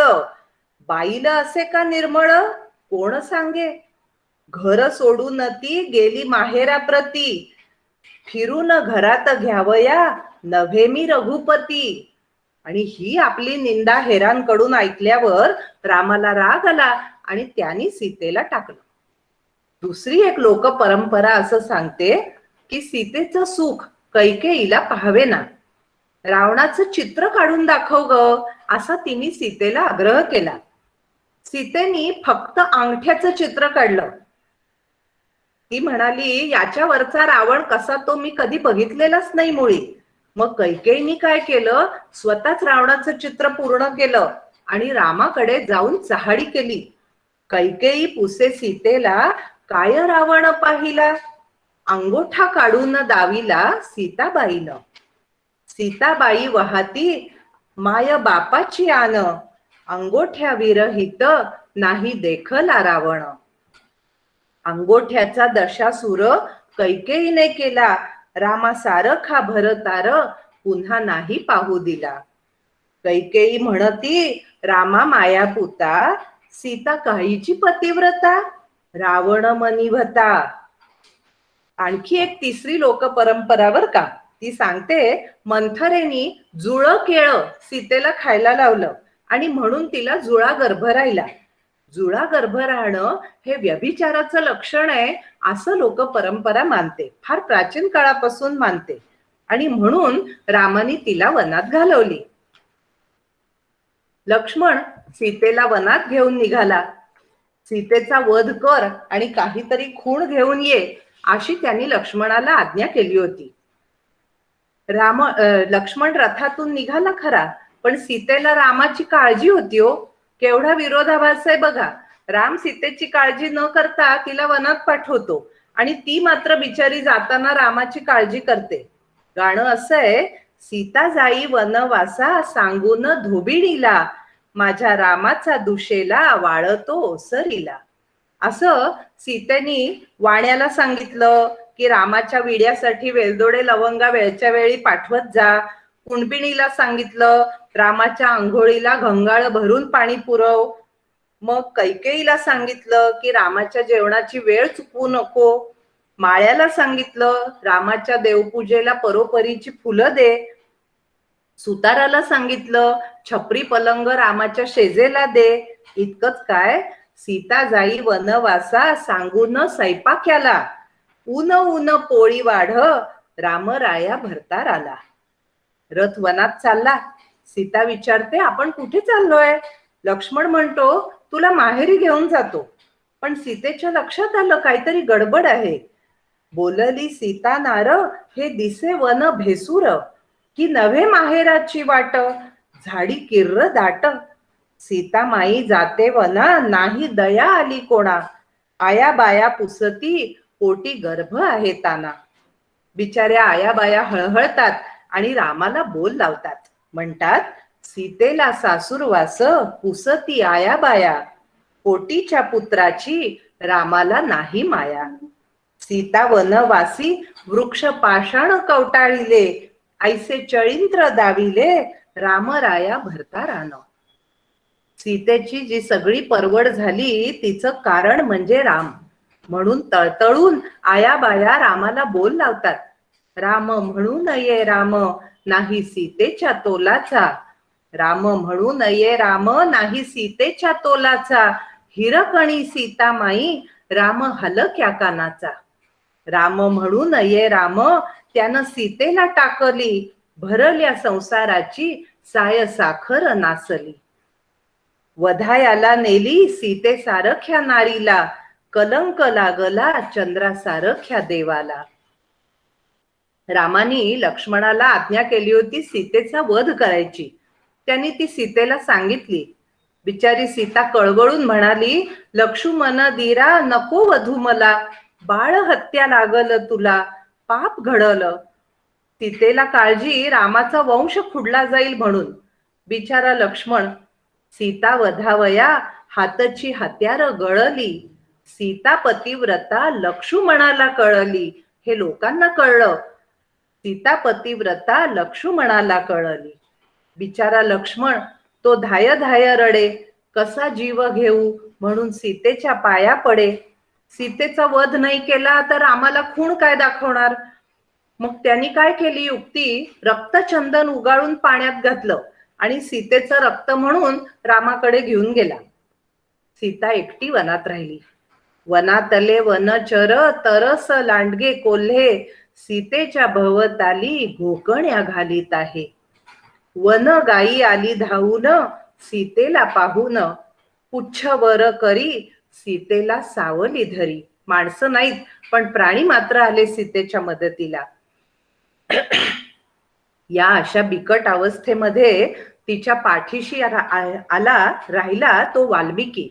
बाईला असे का निर्मळ कोण सांगे. घर सोडून ती गेली माहेराप्रती, फिरून घरात घ्यावया नव्हे मी रघुपती. आणि ही आपली निंदा हेरांकडून ऐकल्यावर रामाला राग आला आणि त्यांनी सीतेला टाकलं. दुसरी एक लोक परंपरा असं सांगते की सीतेचं सुख कैकेयीला पाहावेना, रावणाचं चित्र काढून दाखव ग, असा तिने सीतेला आग्रह केला. सीतेनी फक्त अंगठ्याचं चित्र काढलं. ती म्हणाली, याच्यावरचा रावण कसा तो मी कधी बघितलेलाच नाही मुळी. मग कैकेयीने काय केलं, स्वतःच रावणाचं चित्र पूर्ण केलं आणि रामाकडे जाऊन चहाडी केली. कैकेयी पुसे सीतेला, काय रावण पाहिला, अंगोठा काढून दाविला सीताबाईनं. सीताबाई वाहती माय बापाची आन, अंगोठ्या विरहित नाही देखला रावण. अंगोठ्याचा दशासूर कैकेयीने केला, रामा सारखा भरतार पुन्हा नाही पाहू दिला. कैकेयी म्हणती, रामा मायापुता, सीता काहीची पतिव्रता, रावण मनिभता. आणखी एक तिसरी लोक परंपरा बर का, ती सांगते, मंथरेनी जुळ केळ सीतेला खायला लावलं आणि म्हणून तिला जुळा गर्भ राहिला. जुळा गर्भ राहणं हे व्यभिचाराचं लक्षण आहे असं लोक परंपरा मानते, फार प्राचीन काळापासून मानते. आणि म्हणून रामाने तिला वनात घालवली. लक्ष्मण सीतेला वनात घेऊन निघाला. सीतेचा वध कर आणि काहीतरी खूण घेऊन ये अशी त्यांनी लक्ष्मणाला आज्ञा केली होती. लक्ष्मण रथातून निघाला खरा, पण सीतेला रामाची काळजी होती हो. केवढा विरोधाभास आहे बघा. राम सीतेची काळजी न करता तिला वनात पाठवतो आणि ती मात्र बिचारी जाताना रामाची काळजी करते. गाणं असं आहे, सीता जाई वनवासा सांगून धोबिणीला, माझ्या रामाचा दुशेला वाळतो ओसरीला. असं सीतेनी वाण्याला सांगितलं की रामाच्या विड्यासाठी वेलदोडे लवंगा वेळच्या वेळी पाठवत जा. कुणबिणीला सांगितलं, रामाच्या आंघोळीला घंगाळ भरून पाणी पुरव. मग कैकेयीला सांगितलं की रामाच्या जेवणाची वेळ चुकवू नको. माळ्याला सांगितलं, रामाच्या देवपूजेला परोपरीची फुलं दे. सुताराला सांगितलं, छपरी पलंग रामाच्या शेजेला दे. इतकंच काय, सीता जाई वनवासा सांगून सैपाक्याला, ऊन ऊन पोळी वाढ रामराया भरतार आला. रथ वनात चालला. सीता विचारते, आपण कुठे चाललोय. लक्ष्मण म्हणतो, तुला माहेरी घेऊन जातो. पण सीतेच्या लक्षात आलं काहीतरी गडबड आहे. बोलली सीता नार, हे दिसे वन भेसूर, की नव्हे माहेराची वाट, झाडी किर्र दाट. सीता माई जाते वना, नाही दया आली कोणा, आया बाया पुसती पोटी गर्भ आहे ताना. बिचाऱ्या आया बाया हळहळतात आणि रामाला बोल लावतात. म्हणतात, सीतेला सासूरवास पुसती आया बाया, पोटीच्या पुत्राची रामाला नाही माया. सीता वनवासी वृक्ष पाषाण कवटाळिले, ऐसे चळिंत्र दाविले, रामराया भरता रान. सीतेची जी सगळी परवड झाली तिचं कारण म्हणजे राम. म्हणून तळतळून आयाबाया रामाला बोल लावतात. राम म्हणू नये राम, नाही सीतेच्या तोलाचा. राम म्हणू नये राम, नाही सीतेच्या तोलाचा. हिरकणी सीता माई, राम हलक्या कानाचा. राम म्हणू नये राम, त्यानं सीतेला टाकली, भरल्या संसाराची साय साखर नासली. वधायाला नेली सीते सारख्या नारीला, कलंक लागला चंद्रासारख्या देवाला. रामानी लक्ष्मणाला आज्ञा केली होती सीतेचा वध करायची. त्यांनी ती सीतेला सांगितली. बिचारी सीता कळवळून म्हणाली, लक्ष्मण दीरा नको वधू मला, बाळ हत्या लागल तुला, पाप घडल. सीतेला काळजी रामाचा वंश खुडला जाईल म्हणून. बिचारा लक्ष्मण. सीता वधावया हातची हत्यार गळली, सीता पतिव्रता लक्ष्मणाला कळली. हे लोकांना कळलं. सीता पतिव्रता लक्ष्मणाला कळली. बिचारा लक्ष्मण तो धाय धाय रडे, कसा जीव घेऊ म्हणून सीतेच्या पाया पडे. सीतेचा वध नाही केला तर रामाला खूण काय दाखवणार. मग त्यांनी काय केली युक्ती, रक्तचंदन उगाळून पाण्यात घातलं आणि सीतेचं रक्त म्हणून रामाकडे घेऊन गेला. सीता एकटी वनात राहिली. वनातले वनचर तरस लांडगे कोल्हे, सीतेच्या भवताली घोकण्या घालीत आहे. वन गाई आली धावून सीतेला पाहून, पुच्छ वर करी सीतेला सावली धरी. माणसं नाहीत पण प्राणी मात्र आले सीतेच्या मदतीला. या अशा बिकट अवस्थेमध्ये तिच्या पाठीशी राहिला तो वाल्मिकी.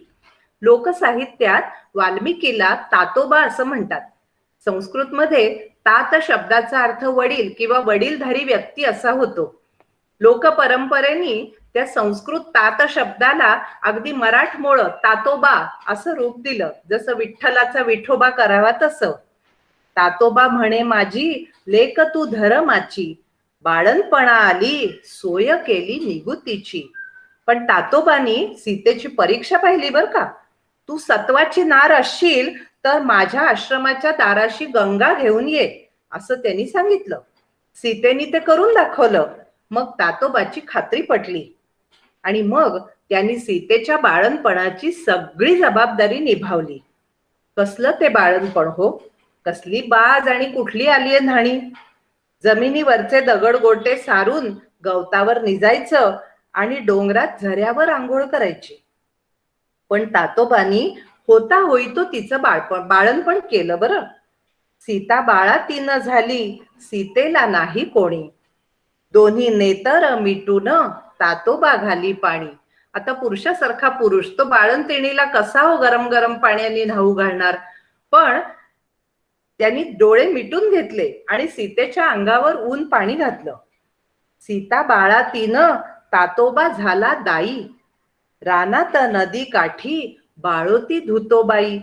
लोकसाहित्यात वाल्मिकीला तातोबा असं म्हणतात. संस्कृतमध्ये तात शब्दाचा अर्थ वडील किंवा वडीलधारी व्यक्ती असा होतो. लोक परंपरेने त्या संस्कृत तात शब्दाला अगदी मराठमोळं तातोबा असं रूप दिलं. जसं विठ्ठलाचा विठोबा करावा तसं. तातोबा म्हणे माझी लेक तू धरमाची, बाळणपणा आली सोय केली निगुतीची. पण तातोबानी सीतेची परीक्षा पाहिली बर का. तू सत्वाची नार असशील तर माझ्या आश्रमाच्या दाराशी गंगा घेऊन ये असं त्यांनी सांगितलं. सीतेनी ते करून दाखवलं. मग तातोबाची खात्री पटली आणि मग त्यांनी सीतेच्या बाळणपणाची सगळी जबाबदारी निभावली. कसलं ते बाळणपण हो, कसली बाज आणि कुठली आलीये न्हाणी. जमिनीवरचे दगड गोटे सारून गवतावर निजायचं आणि डोंगरात झऱ्यावर आंघोळ करायची. पण तातोबानी होता होई तो तिचं बाळणपण केलं बरं. सीता बाळातीन झाली, सीतेला नाही कोणी. दोन्ही नेतर मिटून तातोबा घाली पाणी. आता पुरुषासारखा पुरुष तो बाळंतिणीला कसा हो गरम गरम पाण्याने न्हाऊ घालणार. पण त्यांनी डोळे मिटून घेतले आणि सीतेच्या अंगावर ऊन पाणी घातलं. सीता बाळातीन तातोबा झाला दाई, रानात नदी काठी बाळोती धुतोबाई.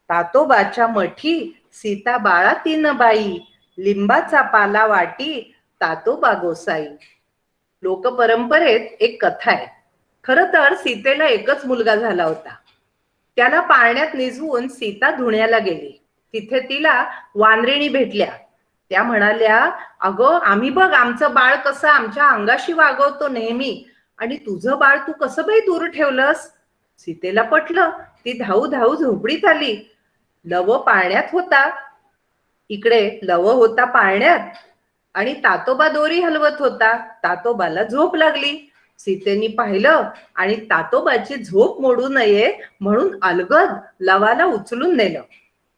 तातोबाच्या मठी सीता बाळातीन बाई, लिंबाचा पाला वाटी तातोबा गोसाई. लोकपरंपरेत एक कथा आहे. खरं तर सीतेला एकच मुलगा झाला होता. त्याला पाळण्यात निजवून सीता धुण्याला गेली. तिथे तिला वानरिणी भेटल्या. त्या म्हणाल्या, अगं आम्ही बघ आमचं बाळ कसं आमच्या अंगाशी वागवतो नेहमी, आणि तुझं बाळ तू कसं बाई दूर ठेवलंस. सीतेला पटलं. ती धाऊ धाऊ झोपडीत आली. लव पाळण्यात होता. इकडे लव होता पाळण्यात आणि तातोबा दोरी हलवत होता. तातोबाला झोप लागली. सीतेनी पाहिलं आणि तातोबाची झोप मोडू नये म्हणून अलगद लवाला उचलून नेलं.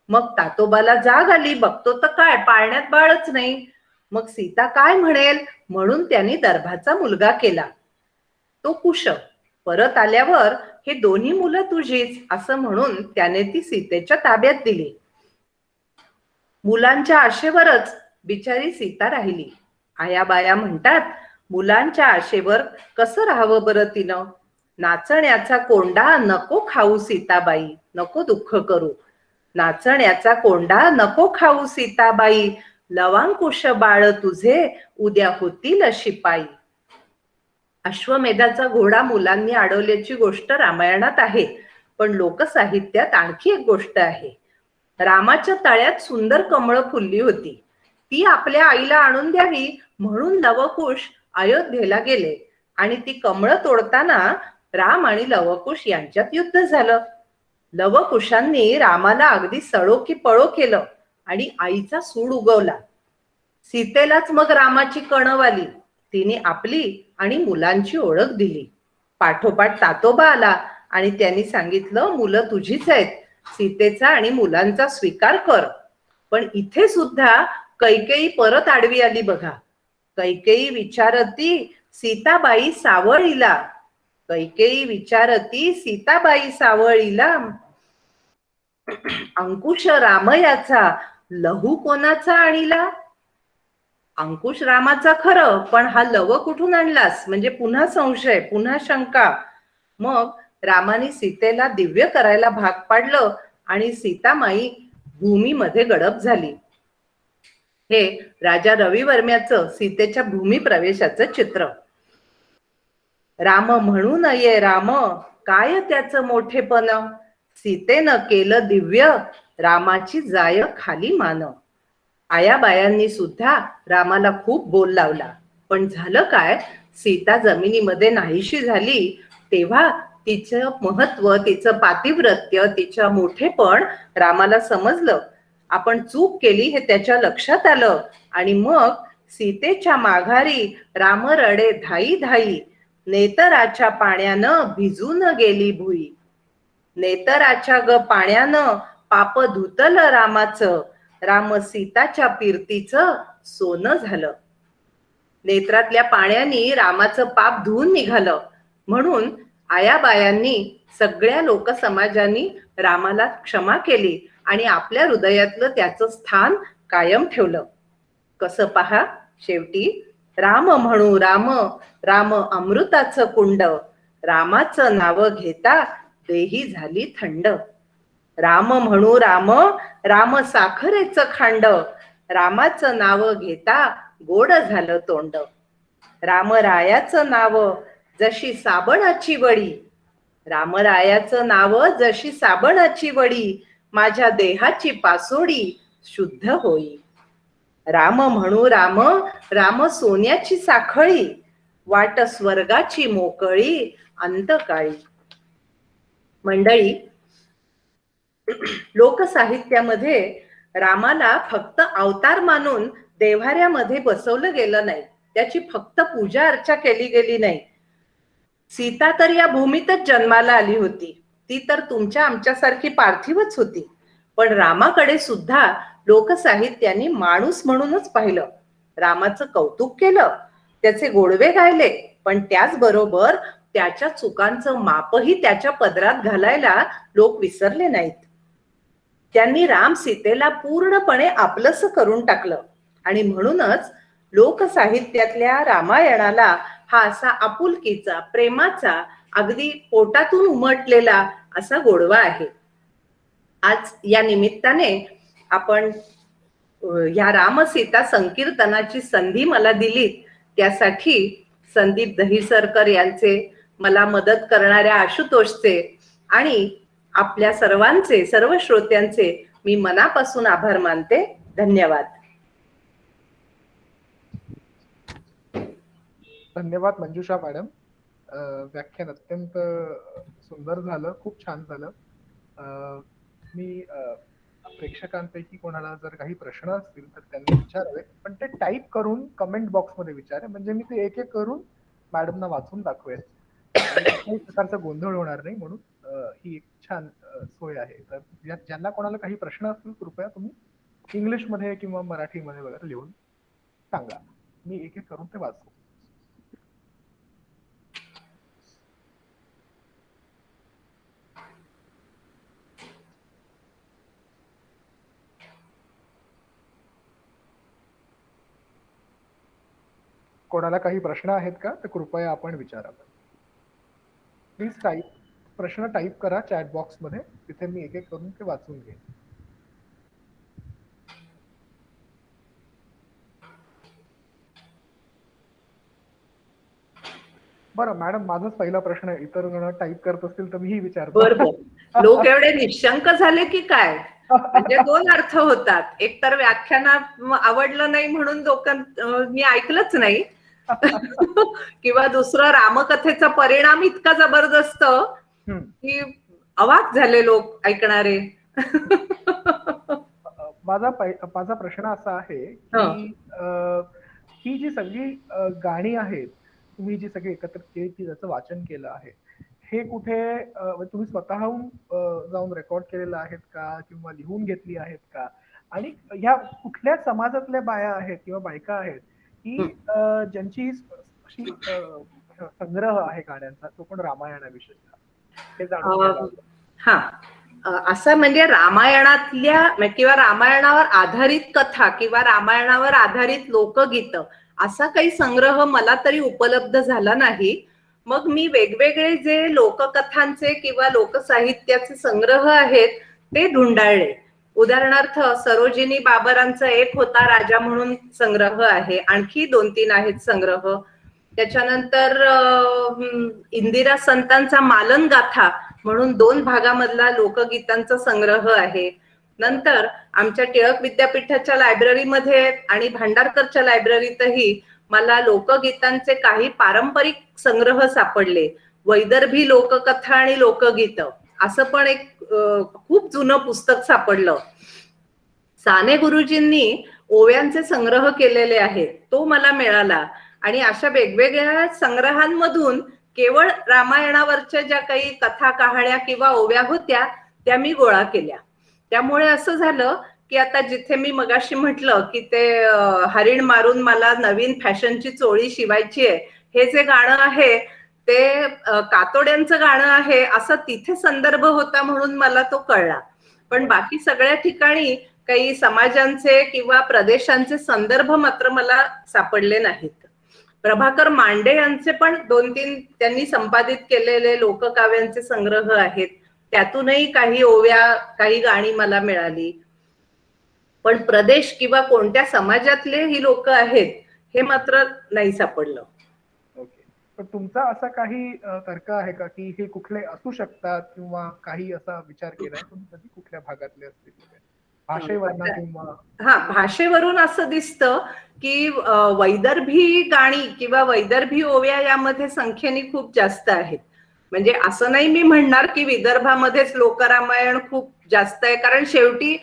मग तातोबाला जाग आली. बघतो तर काय पाळण्यात बाळच नाही. मग सीता काय म्हणेल म्हणून त्यांनी दर्भाचा मुलगा केला. तो कुश. परत आल्यावर हे दोन्ही मुलं तुझीच असं म्हणून त्याने ती सीतेच्या ताब्यात दिली. मुलांच्या आशेवरच बिचारी सीता राहिली. आयाबाया म्हणतात, मुलांच्या आशेवर कसं राहावं बरं तिनं. नाचण्याचा कोंडा नको खाऊ सीताबाई, नको दुःख करू. नाचण्याचा कोंडा नको खाऊ सीताबाई, लवांकुश बाळ तुझे उद्या होतील शिपाई. अश्वमेधाचा घोडा मुलांनी अडवल्याची गोष्ट रामायणात आहे, पण लोकसाहित्यात आणखी एक गोष्ट आहे. रामाच्या तळ्यात सुंदर कमळ फुलली होती. ती आपल्या आईला आणून द्यावी म्हणून लवकुश अयोध्येला गेले आणि ती कमळ तोडताना राम आणि लवकुश यांच्यात युद्ध झालं. लवकुशांनी रामाला अगदी सळो की पळो केलं आणि आईचा सूड उगवला. सीतेलाच मग रामाची कणव आली. तिने आपली आणि मुलांची ओळख दिली. पाठोपाठ तातोबा आला आणि त्यांनी सांगितलं, मुलं तुझीच आहेत, सीतेचा आणि मुलांचा स्वीकार कर. पण इथे सुद्धा कैकेयी परत आडवी आली बघा. कैकेयी विचारती सीताबाई सावळीला, कैकेयी विचारती सीताबाई सावळीला, अंकुश रामयाचा लहू कोणाचा आणीला. अंकुश रामाचा खरं, पण हा लव कुठून आणलास, म्हणजे पुन्हा संशय, पुन्हा शंका. मग रामाने सीतेला दिव्य करायला भाग पाडलं आणि सीतामाई भूमीमध्ये गडप झाली. हे राजा रविवर्म्याचं सीतेच्या भूमी प्रवेशाचं चित्र. राम म्हणू नये राम, काय त्याचं मोठेपण, सीतेनं केलं दिव्य, रामाची जाय खाली मान. आयाबायांनी सुद्धा रामाला खूप बोल लावला, पण झालं काय, सीता जमिनीमध्ये नाहीशी झाली तेव्हा तिचं महत्व, तिचं पातिव्रत्य, तिचं मोठेपण रामाला समजलं. आपण चूक केली हे त्याच्या लक्षात आलं आणि मग सीतेच्या माघारी राम रडे धाई धाई, नेतराच्या पाण्यानं भिजून गेली भुई. नेतराच्या ग पाण्यानं पाप धुतलं रामाचं, राम सीताच्या पिरतीचं सोनं झालं. नेत्रातल्या पाण्याने रामाचं पाप धुवून निघालं म्हणून आयाबायांनी, सगळ्या लोकसमाजांनी रामाला क्षमा केली आणि आपल्या हृदयातलं त्याचं स्थान कायम ठेवलं. कसं पहा, शेवटी राम म्हणू राम, राम अमृताचं कुंड, रामाचं नाव घेता देही झाली थंड. राम म्हणू राम, राम साखरेचं खांड, रामाचं नाव घेता गोड झालं तोंड. रामरायाचं नाव जशी साबणाची वडी, रामरायाचं नाव जशी साबणाची वडी, माझ्या देहाची पासोडी शुद्ध होई. राम म्हणू राम, राम सोन्याची साखळी, वाट स्वर्गाची मोकळी अंतकाळी. मंडळी, लोकसाहित्यामध्ये रामाला फक्त अवतार मानून देव्हाऱ्यामध्ये बसवलं गेलं नाही, त्याची फक्त पूजा अर्चा केली गेली नाही. सीता तर या भूमीतच जन्माला आली होती, ती तर तुमच्या आमच्यासारखी पार्थिवच होती, पण रामाकडे सुद्धा लोकसाहित्याने माणूस म्हणूनच पाहिलं. रामाचं कौतुक केलं, त्याचे गोडवे गायले, पण त्याचबरोबर त्याच्या चुकांचं मापही त्याच्या पदरात घालायला लोक विसरले नाहीत. त्यांनी राम सीतेला पूर्णपणे आपलंसं करून टाकलं आणि म्हणूनच लोकसाहित्यातल्या रामायणाला हा असा आपुलकीचा, प्रेमाचा, अगदी पोटातून उमटलेला असा गोडवा आहे. आज या निमित्ताने आपण या रामसीता संकीर्तनाची संधी मला दिली, त्यासाठी संदीप दहिसरकर यांचे, मला मदत करणाऱ्या आशुतोषचे आणि आपल्या सर्वांचे, सर्व श्रोत्यांचे मी मनापासून आभार मानते. धन्यवाद. धन्यवाद मंजुषा मॅडम. व्याख्यान अत्यंत सुंदर झालं, खूप छान झालं. मी प्रेक्षकांपैकी कोणाला जर काही प्रश्न असतील तर त्यांनी विचारावे, पण ते टाईप करून कमेंट बॉक्समध्ये विचारा, म्हणजे मी ते एक एक करून मॅडमना वाचून दाखवेल. काही प्रकारचा गोंधळ होणार नाही म्हणून ही एक छान सोय आहे. तर ज्यांना कोणाला काही प्रश्न असतील कृपया तुम्ही इंग्लिशमध्ये किंवा मराठीमध्ये वगैरे लिहून सांगा, मी एक एक करून ते वाचतो. कोणाला काही प्रश्न आहेत का, तर कृपया आपण विचारावे. प्लीज प्रश्न टाईप करा चॅट बॉक्स मध्ये, तिथे मी एक एक करून ते वाचून घेईन. बरं मॅडम, माझाच पहिला प्रश्न आहे. इतर जण टाईप करत असतील तर मीही विचारतो. बर बर. लोक एवढे निशंक झाले की काय? म्हणजे दोन अर्थ होतात. एक तर व्याख्यानात आवडलं नाही म्हणून मी ऐकलंच नाही किंवा दुसरं रामकथेचा परिणाम इतका जबरदस्त की अवाक झाले लोक ऐकणारे. माझा प्रश्न असा आहे की ही जी सगळी गाणी आहेत, तुम्ही जी सगळी एकत्रित केली, की ज्याचं वाचन केलं आहे, हे कुठे म्हणजे तुम्ही स्वतःहून जाऊन रेकॉर्ड केलेलं आहेत का, किंवा लिहून घेतली आहेत का, आणि ह्या कुठल्या समाजातल्या बाया आहेत किंवा बायका आहेत की ज्यांची अशी संग्रह आहे गाण्यांचा, तो पण रामायणाविषयीचा, हे जाणून घ्यायला आवडेल. हा, असं म्हणजे रामायणातल्या किंवा रामायणावर आधारित कथा किंवा रामायणावर आधारित लोकगीत असा काही संग्रह मला तरी उपलब्ध झाला नाही. मग मी वेगवेगळे जे लोककथांचे किंवा लोकसाहित्याचे संग्रह आहेत ते ढुंढाळले. उदाहरणार्थ सरोजिनी बाबरांचा एक होता राजा म्हणून संग्रह आहे, आणखी 2-3 आहेत संग्रह. त्याच्यानंतर इंदिरा संतांचा मालन गाथा म्हणून 2 भागामधला लोकगीतांचा संग्रह आहे. नंतर आमच्या टिळक विद्यापीठाच्या लायब्ररीमध्ये आणि भांडारकरच्या लायब्ररीतही मला लोकगीतांचे काही पारंपरिक संग्रह सापडले. वैदर्भी लोककथा आणि लोकगीत असं पण एक खूप जुनं पुस्तक सापडलं. साने गुरुजींनी ओव्यांचे संग्रह केलेले आहेत, तो मला मिळाला. आणि अशा वेगवेगळ्या संग्रहांमधून केवळ रामायणावरच्या ज्या काही कथा कहाण्या किंवा ओव्या होत्या त्या मी गोळा केल्या. त्यामुळे असं झालं की आता जिथे मी मगाशी म्हटलं की ते हरिण मारून मला नवीन फॅशनची चोळी शिवायची आहे, हे जे गाणं आहे ते कातोड्यांचं गाणं आहे असं तिथे संदर्भ होता म्हणून मला तो कळला. पण बाकी सगळ्या ठिकाणी काही समाजांचे किंवा प्रदेशांचे संदर्भ मात्र मला सापडले नाहीत. प्रभाकर मांडे यांचे पण 2-3 त्यांनी संपादित केलेले लोककाव्यांचे संग्रह आहेत, त्यातूनही काही ओव्या काही गाणी मला मिळाली. पण प्रदेश किंवा कोणत्या समाजातले ही लोक आहेत हे मात्र नाही सापडलं. ओके, तर तुमचा असा काही तर्क आहे का की हे कुठले असू शकतात, किंवा काही असा विचार केलाय तुम्ही कधी कुठल्या भागातले असतील भाषेवरनं किंवा? हा, भाषेवरून असं दिसतं की वैदर्भी गाणी किंवा वैदर्भी ओव्या यामध्ये संख्येने खूप जास्त आहेत. म्हणजे असं नाही मी म्हणणार की विदर्भामध्येच लोकरामायण खूप जास्त आहे, कारण शेवटी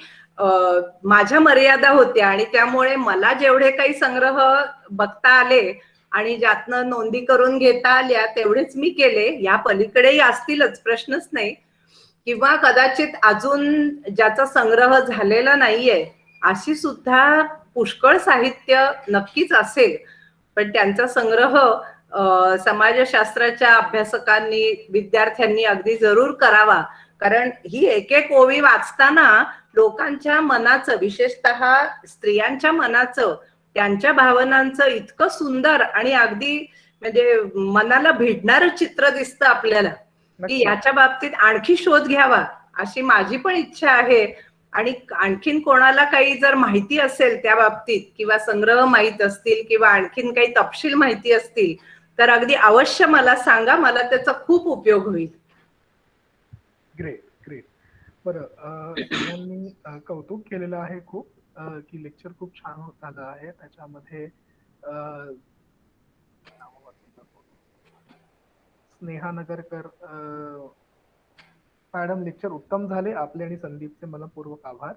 माझ्या मर्यादा होत्या आणि त्यामुळे मला जेवढे काही संग्रह बघता आले आणि ज्यातनं नोंदी करून घेता आल्या तेवढेच मी केले. या पलीकडेही असतीलच, प्रश्नच नाही. किंवा कदाचित अजून ज्याचा संग्रह झालेला नाहीये अशी सुद्धा पुष्कळ साहित्य नक्कीच असेल, पण त्यांचा संग्रह समाजशास्त्राच्या अभ्यासकांनी विद्यार्थ्यांनी अगदी जरूर करावा. कारण ही एक एक ओवी वाचताना लोकांच्या मनाचं, विशेषतः स्त्रियांच्या मनाचं, त्यांच्या भावनांचं इतकं सुंदर आणि अगदी म्हणजे मनाला भिडणारं चित्र दिसतं आपल्याला की याच्या बाबतीत आणखी शोध घ्यावा अशी माझी पण इच्छा आहे. आणि आणखीन कोणाला काही जर माहिती असेल त्या बाबतीत किंवा संग्रह माहित असतील किंवा आणखीन काही तपशील माहिती असतील तर अगदी अवश्य मला सांगा, मला त्याचा खूप उपयोग होईल. Great great. बरं, सगळ्यांनी कौतुक केलेलं आहे खूप, की लेक्चर खूप छान होत झालं आहे. त्याच्यामध्ये स्नेहा नगरकर मॅडम, लेक्चर उत्तम झाले आपले आणि संदीपचे मनपूर्वक आभार.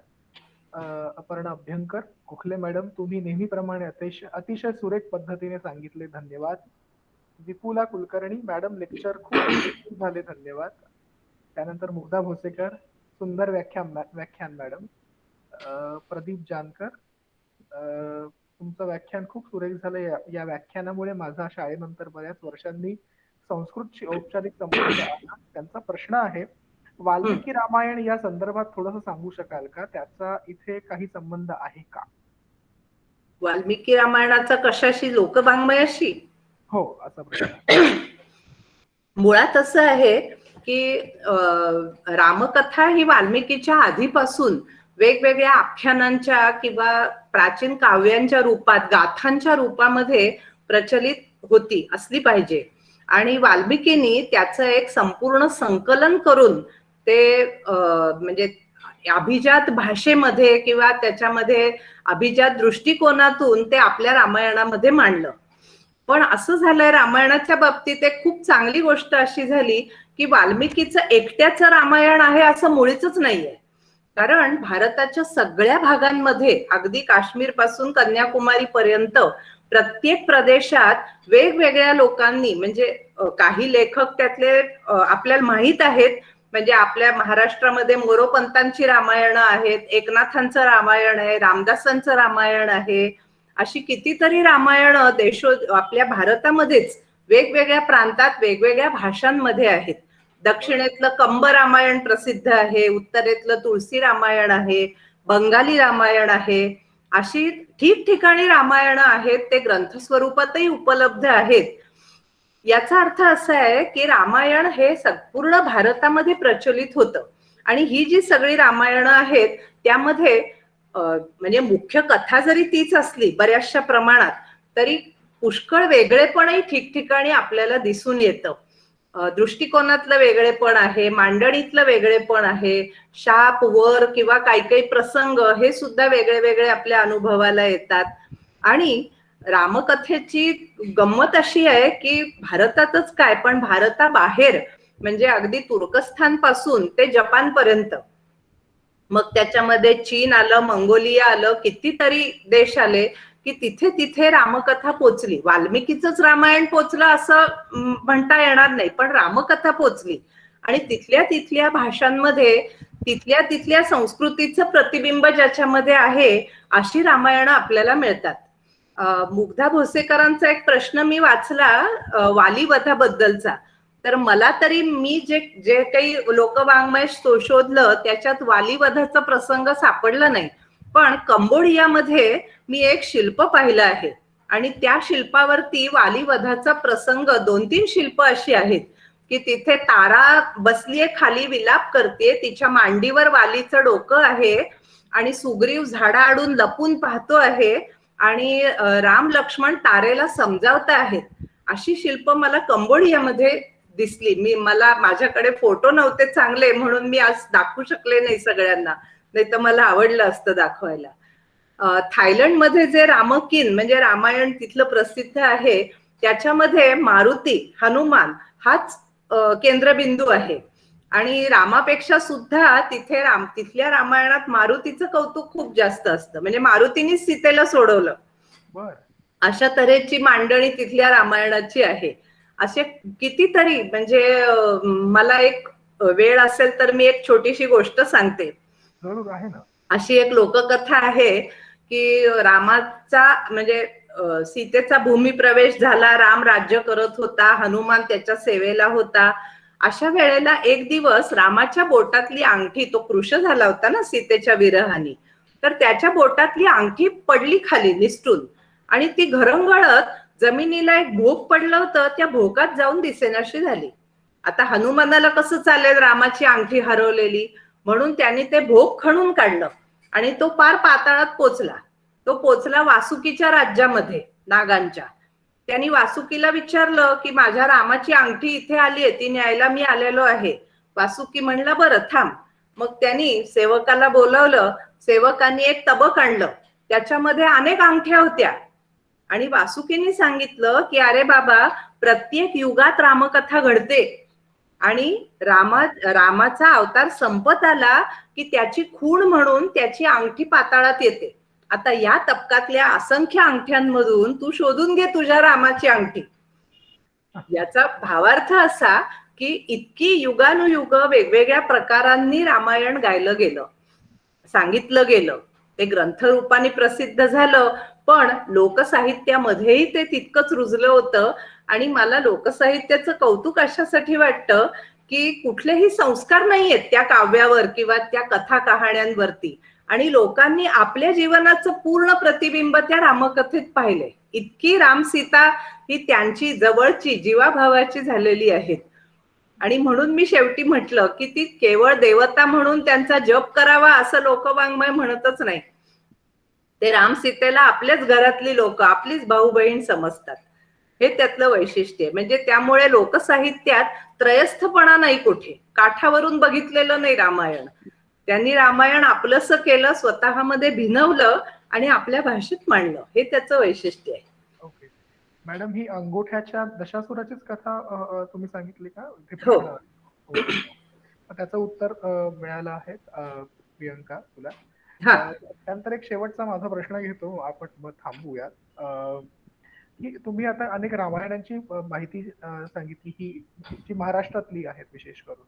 अपर्णा अभ्यंकर, गोखले मॅडम, तुम्ही नेहमीप्रमाणे अतिशय सुरेख पद्धतीने सांगितले, धन्यवाद. विपुला कुलकर्णी मॅडम, लेक्चर खूप झाले, धन्यवाद. त्यानंतर मुग्धा भोसेकर, सुंदर व्याख्यान मॅडम. प्रदीप जानकर, तुमचं व्याख्यान खूप सुरेख झालं. या व्याख्यानामुळे माझा शाळेनंतर बऱ्याच वर्षांनी संस्कृतची औपचारिक संबंध आला. त्यांचा प्रश्न आहे, वाल्मिकी रामायण या संदर्भात थोडंसं सांगू शकाल का, त्याचा इथे काही संबंध आहे का? वाल्मिकी रामायणाचा कशाशी? लोकवाङ्मयाशी? हो, असा प्रश्न. मुळात असं आहे की रामकथा ही वाल्मिकीच्या आधीपासून वेगवेगळ्या आख्यानांच्या किंवा प्राचीन काव्यांच्या रूपात, गाथांच्या रूपामध्ये प्रचलित होती, असली पाहिजे. आणि वाल्मिकीनी त्याचं एक संपूर्ण संकलन करून ते म्हणजे अभिजात भाषेमध्ये किंवा त्याच्यामध्ये अभिजात दृष्टिकोनातून ते आपल्या रामायणामध्ये मांडलं. पण असं झालंय रामायणाच्या बाबतीत एक खूप चांगली गोष्ट अशी झाली की वाल्मिकीचं एकट्याचं रामायण आहे असं मुळीच नाहीये. कारण भारताच्या सगळ्या भागांमध्ये, अगदी काश्मीर पासून कन्याकुमारी पर्यंत प्रत्येक प्रदेशात वेगवेगळ्या लोकांनी, म्हणजे काही लेखक त्यातले आपल्याला माहित आहेत. म्हणजे आपल्या महाराष्ट्रामध्ये मोरोपंतांची रामायणं आहेत, एकनाथांचं रामायण आहे, रामदासांचं रामायण आहे. अशी कितीतरी रामायणं आपल्या भारतामध्येच वेगवेगळ्या प्रांतात वेगवेगळ्या भाषांमध्ये आहेत. दक्षिणेतलं कंब रामायण प्रसिद्ध आहे, उत्तरेतलं तुळशी रामायण आहे, बंगाली रामायण आहे. अशी ठिकठिकाणी रामायणं आहेत, ते ग्रंथ स्वरूपातही उपलब्ध आहेत. याचा अर्थ असा आहे की रामायण हे संपूर्ण भारतामध्ये प्रचलित होतं. आणि ही जी सगळी रामायणं आहेत त्यामध्ये म्हणजे मुख्य कथा जरी तीच असली बऱ्याचशा प्रमाणात, तरी पुष्कळ वेगळेपणही ठिकठिकाणी आपल्याला दिसून येतं. दृष्टिकोनातलं वेगळेपण आहे, मांडणीतलं वेगळेपण आहे, शाप वर किंवा काही काही प्रसंग हे सुद्धा वेगळे वेगळे आपल्या अनुभवाला येतात. आणि रामकथेची गंमत अशी आहे की भारतातच काय, पण भारताबाहेर म्हणजे अगदी तुर्कस्थान पासून ते जपान पर्यंत, मग त्याच्यामध्ये चीन आलं, मंगोलिया आलं, कितीतरी देश आले की तिथे तिथे रामकथा पोचली. वाल्मिकीचंच रामायण पोचलं असं म्हणता येणार नाही, पण रामकथा पोचली. आणि तिथल्या तिथल्या भाषांमध्ये तिथल्या तिथल्या संस्कृतीचं प्रतिबिंब ज्याच्यामध्ये आहे अशी रामायणं आपल्याला मिळतात. मुग्धा भोसेकरांचा एक प्रश्न मी वाचला वालीवधाबद्दलचा. तर मला तरी मी जे जे काही लोकवाङ्मय शोधलं त्याच्यात वालीवधाचा प्रसंग सापडला नाही. पण कंबोडियामध्ये मी एक शिल्प पाहिलं आहे आणि त्या शिल्पावरती वालीवधाचा प्रसंग 2-3 शिल्प अशी आहेत की तिथे तारा बसलीये, खाली विलाप करते, तिच्या मांडीवर वालीचं डोकं आहे आणि सुग्रीव झाडाआडून लपून पाहतो आहे आणि राम लक्ष्मण तारेला समजावत आहेत. अशी शिल्प मला कंबोडियामध्ये दिसली. मला माझ्याकडे फोटो नव्हते चांगले म्हणून मी आज दाखवू शकले नाही सगळ्यांना, नाही तर मला आवडलं असतं दाखवायला. थायलंडमध्ये जे रामकिन म्हणजे रामायण तिथलं प्रसिद्ध आहे त्याच्यामध्ये मारुती, हनुमान हाच केंद्रबिंदू आहे. आणि रामापेक्षा सुद्धा तिथल्या रामायणात मारुतीचं कौतुक खूप जास्त असतं. म्हणजे मारुतीने सीतेला सोडवलं, अशा तऱ्हेची मांडणी तिथल्या रामायणाची आहे. असे कितीतरी, म्हणजे मला एक वेळ असेल तर मी एक छोटीशी गोष्ट सांगते. अशी एक लोककथा आहे की रामाचा म्हणजे सीतेचा भूमिप्रवेश झाला, राम राज्य करत होता, हनुमान त्याच्या सेवेला होता. अशा वेळेला एक दिवस रामाच्या बोटातली अंगठी, तो कृश झाला होता ना सीतेच्या विरहानी, तर त्याच्या बोटातली अंगठी पडली खाली निसटून आणि ती घरंगळत जमिनीला एक भोग पडलं होतं, त्या भोगात जाऊन दिसेनाशी झाली. आता हनुमानाला कसं चालेल रामाची अंगठी हरवलेली, म्हणून त्यांनी ते भोग खणून काढलं आणि तो पार पाताळात पोचला. तो पोचला वासुकीच्या राज्यामध्ये, नागांच्या. त्यांनी वासुकीला विचारलं की माझ्या रामाची अंगठी इथे आली आहे, ती न्यायला मी आलेलो आहे. वासुकी म्हणला बरं थांब. मग त्यांनी सेवकाला बोलवलं, सेवकांनी एक तबक आणलं, त्याच्यामध्ये अनेक अंगठ्या होत्या आणि वासुकीने सांगितलं की अरे बाबा, प्रत्येक युगात रामकथा घडते आणि रामाचा अवतार संपत आला की त्याची खूण म्हणून त्याची अंगठी पाताळात येते. आता या तबकातल्या असंख्य अंगठ्यांमधून तू शोधून घे तुझ्या रामाची अंगठी. याचा भावार्थ असा की इतकी युगानुयुग वेगवेगळ्या प्रकारांनी रामायण गायलं गेलं, सांगितलं गेलं, ते ग्रंथरूपाने प्रसिद्ध झालं, पण लोकसाहित्यामध्येही ते तितकंच रुजलं होतं. आणि मला लोकसाहित्याचं कौतुक अशासाठी वाटतं की कुठलेही संस्कार नाहीयेत त्या काव्यावर किंवा त्या कथा कहाण्यांवरती, आणि लोकांनी आपल्या जीवनाचं पूर्ण प्रतिबिंब त्या रामकथेत पाहिले. इतकी रामसीता ही त्यांची जवळची जीवाभावाची झालेली आहेत. आणि म्हणून मी शेवटी म्हटलं की ती केवळ देवता म्हणून त्यांचा जप करावा असं लोकवाङ्मय म्हणतच नाही. ते राम सीतेला आपल्याच घरातली लोक, आपलीच भाऊ बहीण समजतात. हे त्यातलं वैशिष्ट्य आहे. म्हणजे त्यामुळे लोकसाहित्यात त्रयस्थपणा नाही कुठे, काठावरून बघितलेलं नाही रामायण. त्यांनी रामायण आपलंसं केलं, स्वतःमध्ये भिनवलं आणि आपल्या भाषेत मांडलं. हे त्याचं वैशिष्ट्य आहे. ओके मॅडम, ही अंगोठ्याच्या दशासुराचीच कथा तुम्ही सांगितली का? हो. ओके. त्याचं उत्तर मिळालं आहे प्रियंका तुला. हा. त्यानंतर एक शेवटचा माझा प्रश्न घेतो, आपण मग थांबूयात. की तुम्ही आता अनेक रामायणांची माहिती सांगितली, ही महाराष्ट्रातली आहेत विशेष करून.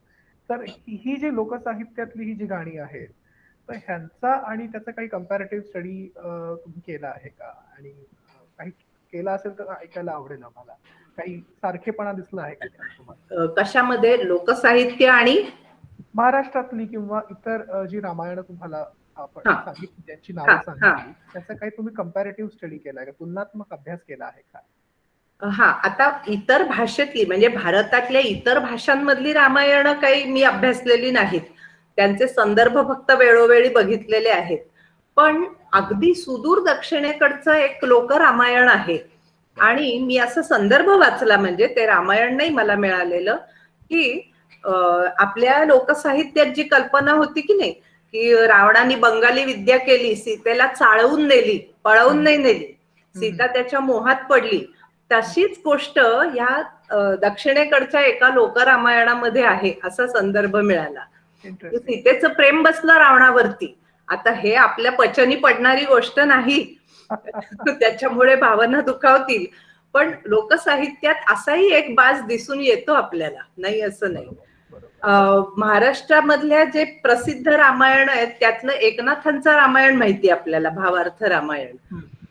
तर ही जी लोकसाहित्यातली ही जी गाणी आहेत, तर ह्यांचा आणि त्याचा काही कम्पॅरेटिव्ह स्टडी तुम्ही केला आहे का? आणि काही केला असेल तर ऐकायला आवडेल आम्हाला. काही सारखेपणा दिसला आहे का त्यात तुम्हाला? कशामध्ये? लोकसाहित्य आणि महाराष्ट्रातली किंवा इतर जी रामायण तुम्हाला आपण हा सांगितली, ज्यांची हा नावं हा सांगितली, त्याचा काही तुम्ही कम्पॅरेटिव्ह स्टडी केलाय का? तुलनात्मक अभ्यास केला आहे का? हा. आता इतर भाषेतली म्हणजे भारतातल्या इतर भाषांमधली रामायण काही मी अभ्यासलेली नाहीत. त्यांचे संदर्भ फक्त वेळोवेळी बघितलेले आहेत. पण अगदी सुदूर दक्षिणेकडचं एक लोक रामायण आहे आणि मी असं संदर्भ वाचला, म्हणजे ते रामायण नाही मला मिळालेलं, की आपल्या लोकसाहित्यात जी कल्पना होती की नाही, की रावणाने बंगाली विद्या केली, सीतेला चाळवून नेली, पळवून नाही नेली, सीता त्याच्या मोहात पडली, तशीच गोष्ट या दक्षिणेकडच्या एका लोकरामायणामध्ये आहे असा संदर्भ मिळाला. सीतेचं प्रेम बसलं रावणावरती. आता हे आपल्या पचनी पडणारी गोष्ट नाही, त्याच्यामुळे भावना दुखावतील, पण लोकसाहित्यात असाही एक बाज दिसून येतो आपल्याला, नाही असं नाही. महाराष्ट्रामधल्या जे प्रसिद्ध रामायण आहेत त्यातलं एकनाथांचं रामायण माहिती आपल्याला, भावार्थ रामायण.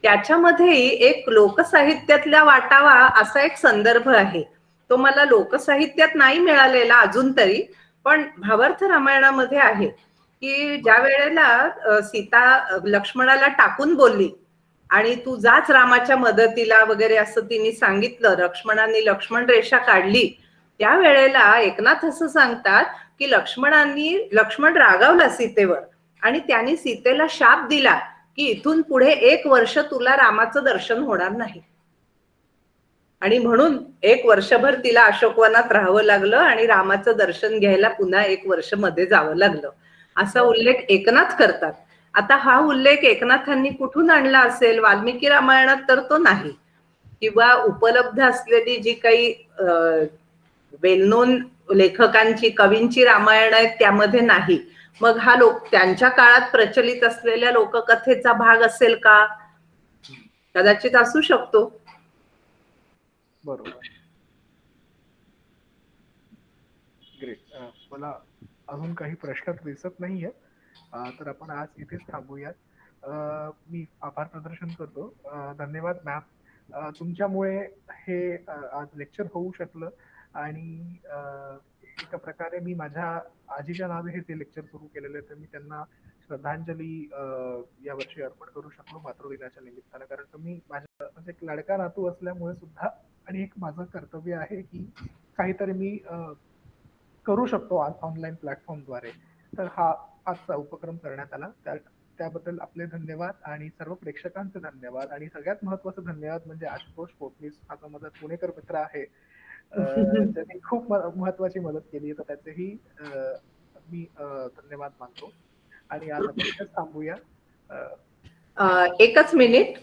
त्याच्यामध्येही एक लोकसाहित्यातल्या वाटावा असा एक संदर्भ आहे. तो मला लोकसाहित्यात नाही मिळालेला अजून तरी, पण भावार्थ रामायणामध्ये आहे की ज्या वेळेला सीता लक्ष्मणाला टाकून बोलली आणि तू जाच रामाच्या मदतीला वगैरे असं तिने सांगितलं, लक्ष्मणाने लक्ष्मण रेषा काढली, त्या वेळेला एकनाथ असं सांगतात की लक्ष्मण रागावला सीतेवर आणि त्यांनी सीतेला शाप दिला की इथून पुढे 1 वर्ष तुला रामाचं दर्शन होणार नाही. आणि म्हणून 1 वर्षभर तिला अशोकवनात राहावं लागलं आणि रामाचं दर्शन घ्यायला पुन्हा 1 वर्ष मध्ये जावं लागलं, असा उल्लेख एकनाथ करतात. आता हा उल्लेख एकनाथांनी कुठून आणला असेल? वाल्मिकी रामायणात तर तो नाही, किंवा उपलब्ध असलेली जी काही वेल नोन लेखकांची, कवींची रामायण आहेत त्यामध्ये नाही. मग हा त्यांच्या काळात प्रचलित असलेल्या लोककथेचा भाग असेल का? कदाचित असू शकतो. बरोबर. ग्रेट. मला अजून काही प्रश्न दिसत नाहीये, तर आपण आज इथेच थांबूयात. मी आभार प्रदर्शन करतो. धन्यवाद मॅम. तुमच्यामुळे हे आज लेक्चर होऊ शकलं आणि एका प्रकारे मी माझ्या आजीच्या नावे हे ते लेक्चर सुरू केलेले, तर मी त्यांना श्रद्धांजली यावर्षी अर्पण करू शकलो मातृदिनाच्या निमित्तानं. कारण तुम्ही माझ्या म्हणजे एक लाडका नातू असल्यामुळे सुद्धा, आणि एक माझं कर्तव्य आहे की काहीतरी मी करू शकतो ऑनलाईन प्लॅटफॉर्मद्वारे. तर हा आजचा उपक्रम करण्यात आला, त्याबद्दल आपले धन्यवाद आणि सर्व प्रेक्षकांचे धन्यवाद. आणि सगळ्यात महत्वाचं धन्यवाद म्हणजे आशुतोष पोटनीस, हा जो माझा पुणेकर मित्र आहे, ज्यांनी खूप महत्वाची मदत केली, तर त्याचेही मी धन्यवाद मानतो. आणि आज आपण इथेच थांबूया. एकच मिनिट.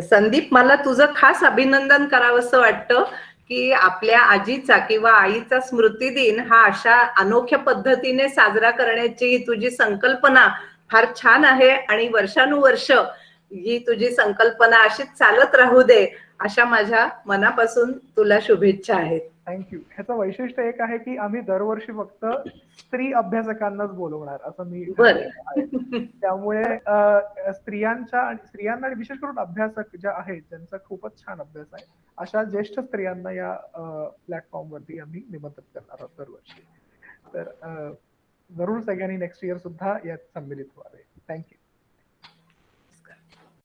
संदीप, मला तुझं खास अभिनंदन करावंसं वाटतं की आपल्या आजीचा किंवा आईचा स्मृती दिन हा अशा अनोख्या पद्धतीने साजरा करण्याची तुझी संकल्पना फार छान आहे आणि वर्षानुवर्ष ही तुझी संकल्पना अशीच चालत राहू दे, अशा माझ्या मनापासून तुला शुभेच्छा आहेत. थँक्यू. ह्याचं वैशिष्ट्य एक आहे की आम्ही दरवर्षी फक्त स्त्री अभ्यासकांनाच बोलवणार असं मी ठरवलेलं आहे. त्यामुळे स्त्रियांना आणि विशेष करून अभ्यासक ज्या आहेत, ज्यांचा खूपच छान अभ्यास आहे, अशा ज्येष्ठ स्त्रियांना या प्लॅटफॉर्मवरती आम्ही निमंत्रित करणार आहोत दरवर्षी. तर जरूर सगळ्यांनी नेक्स्ट इयर सुद्धा यात सम्मिलित व्हावे. थँक्यू.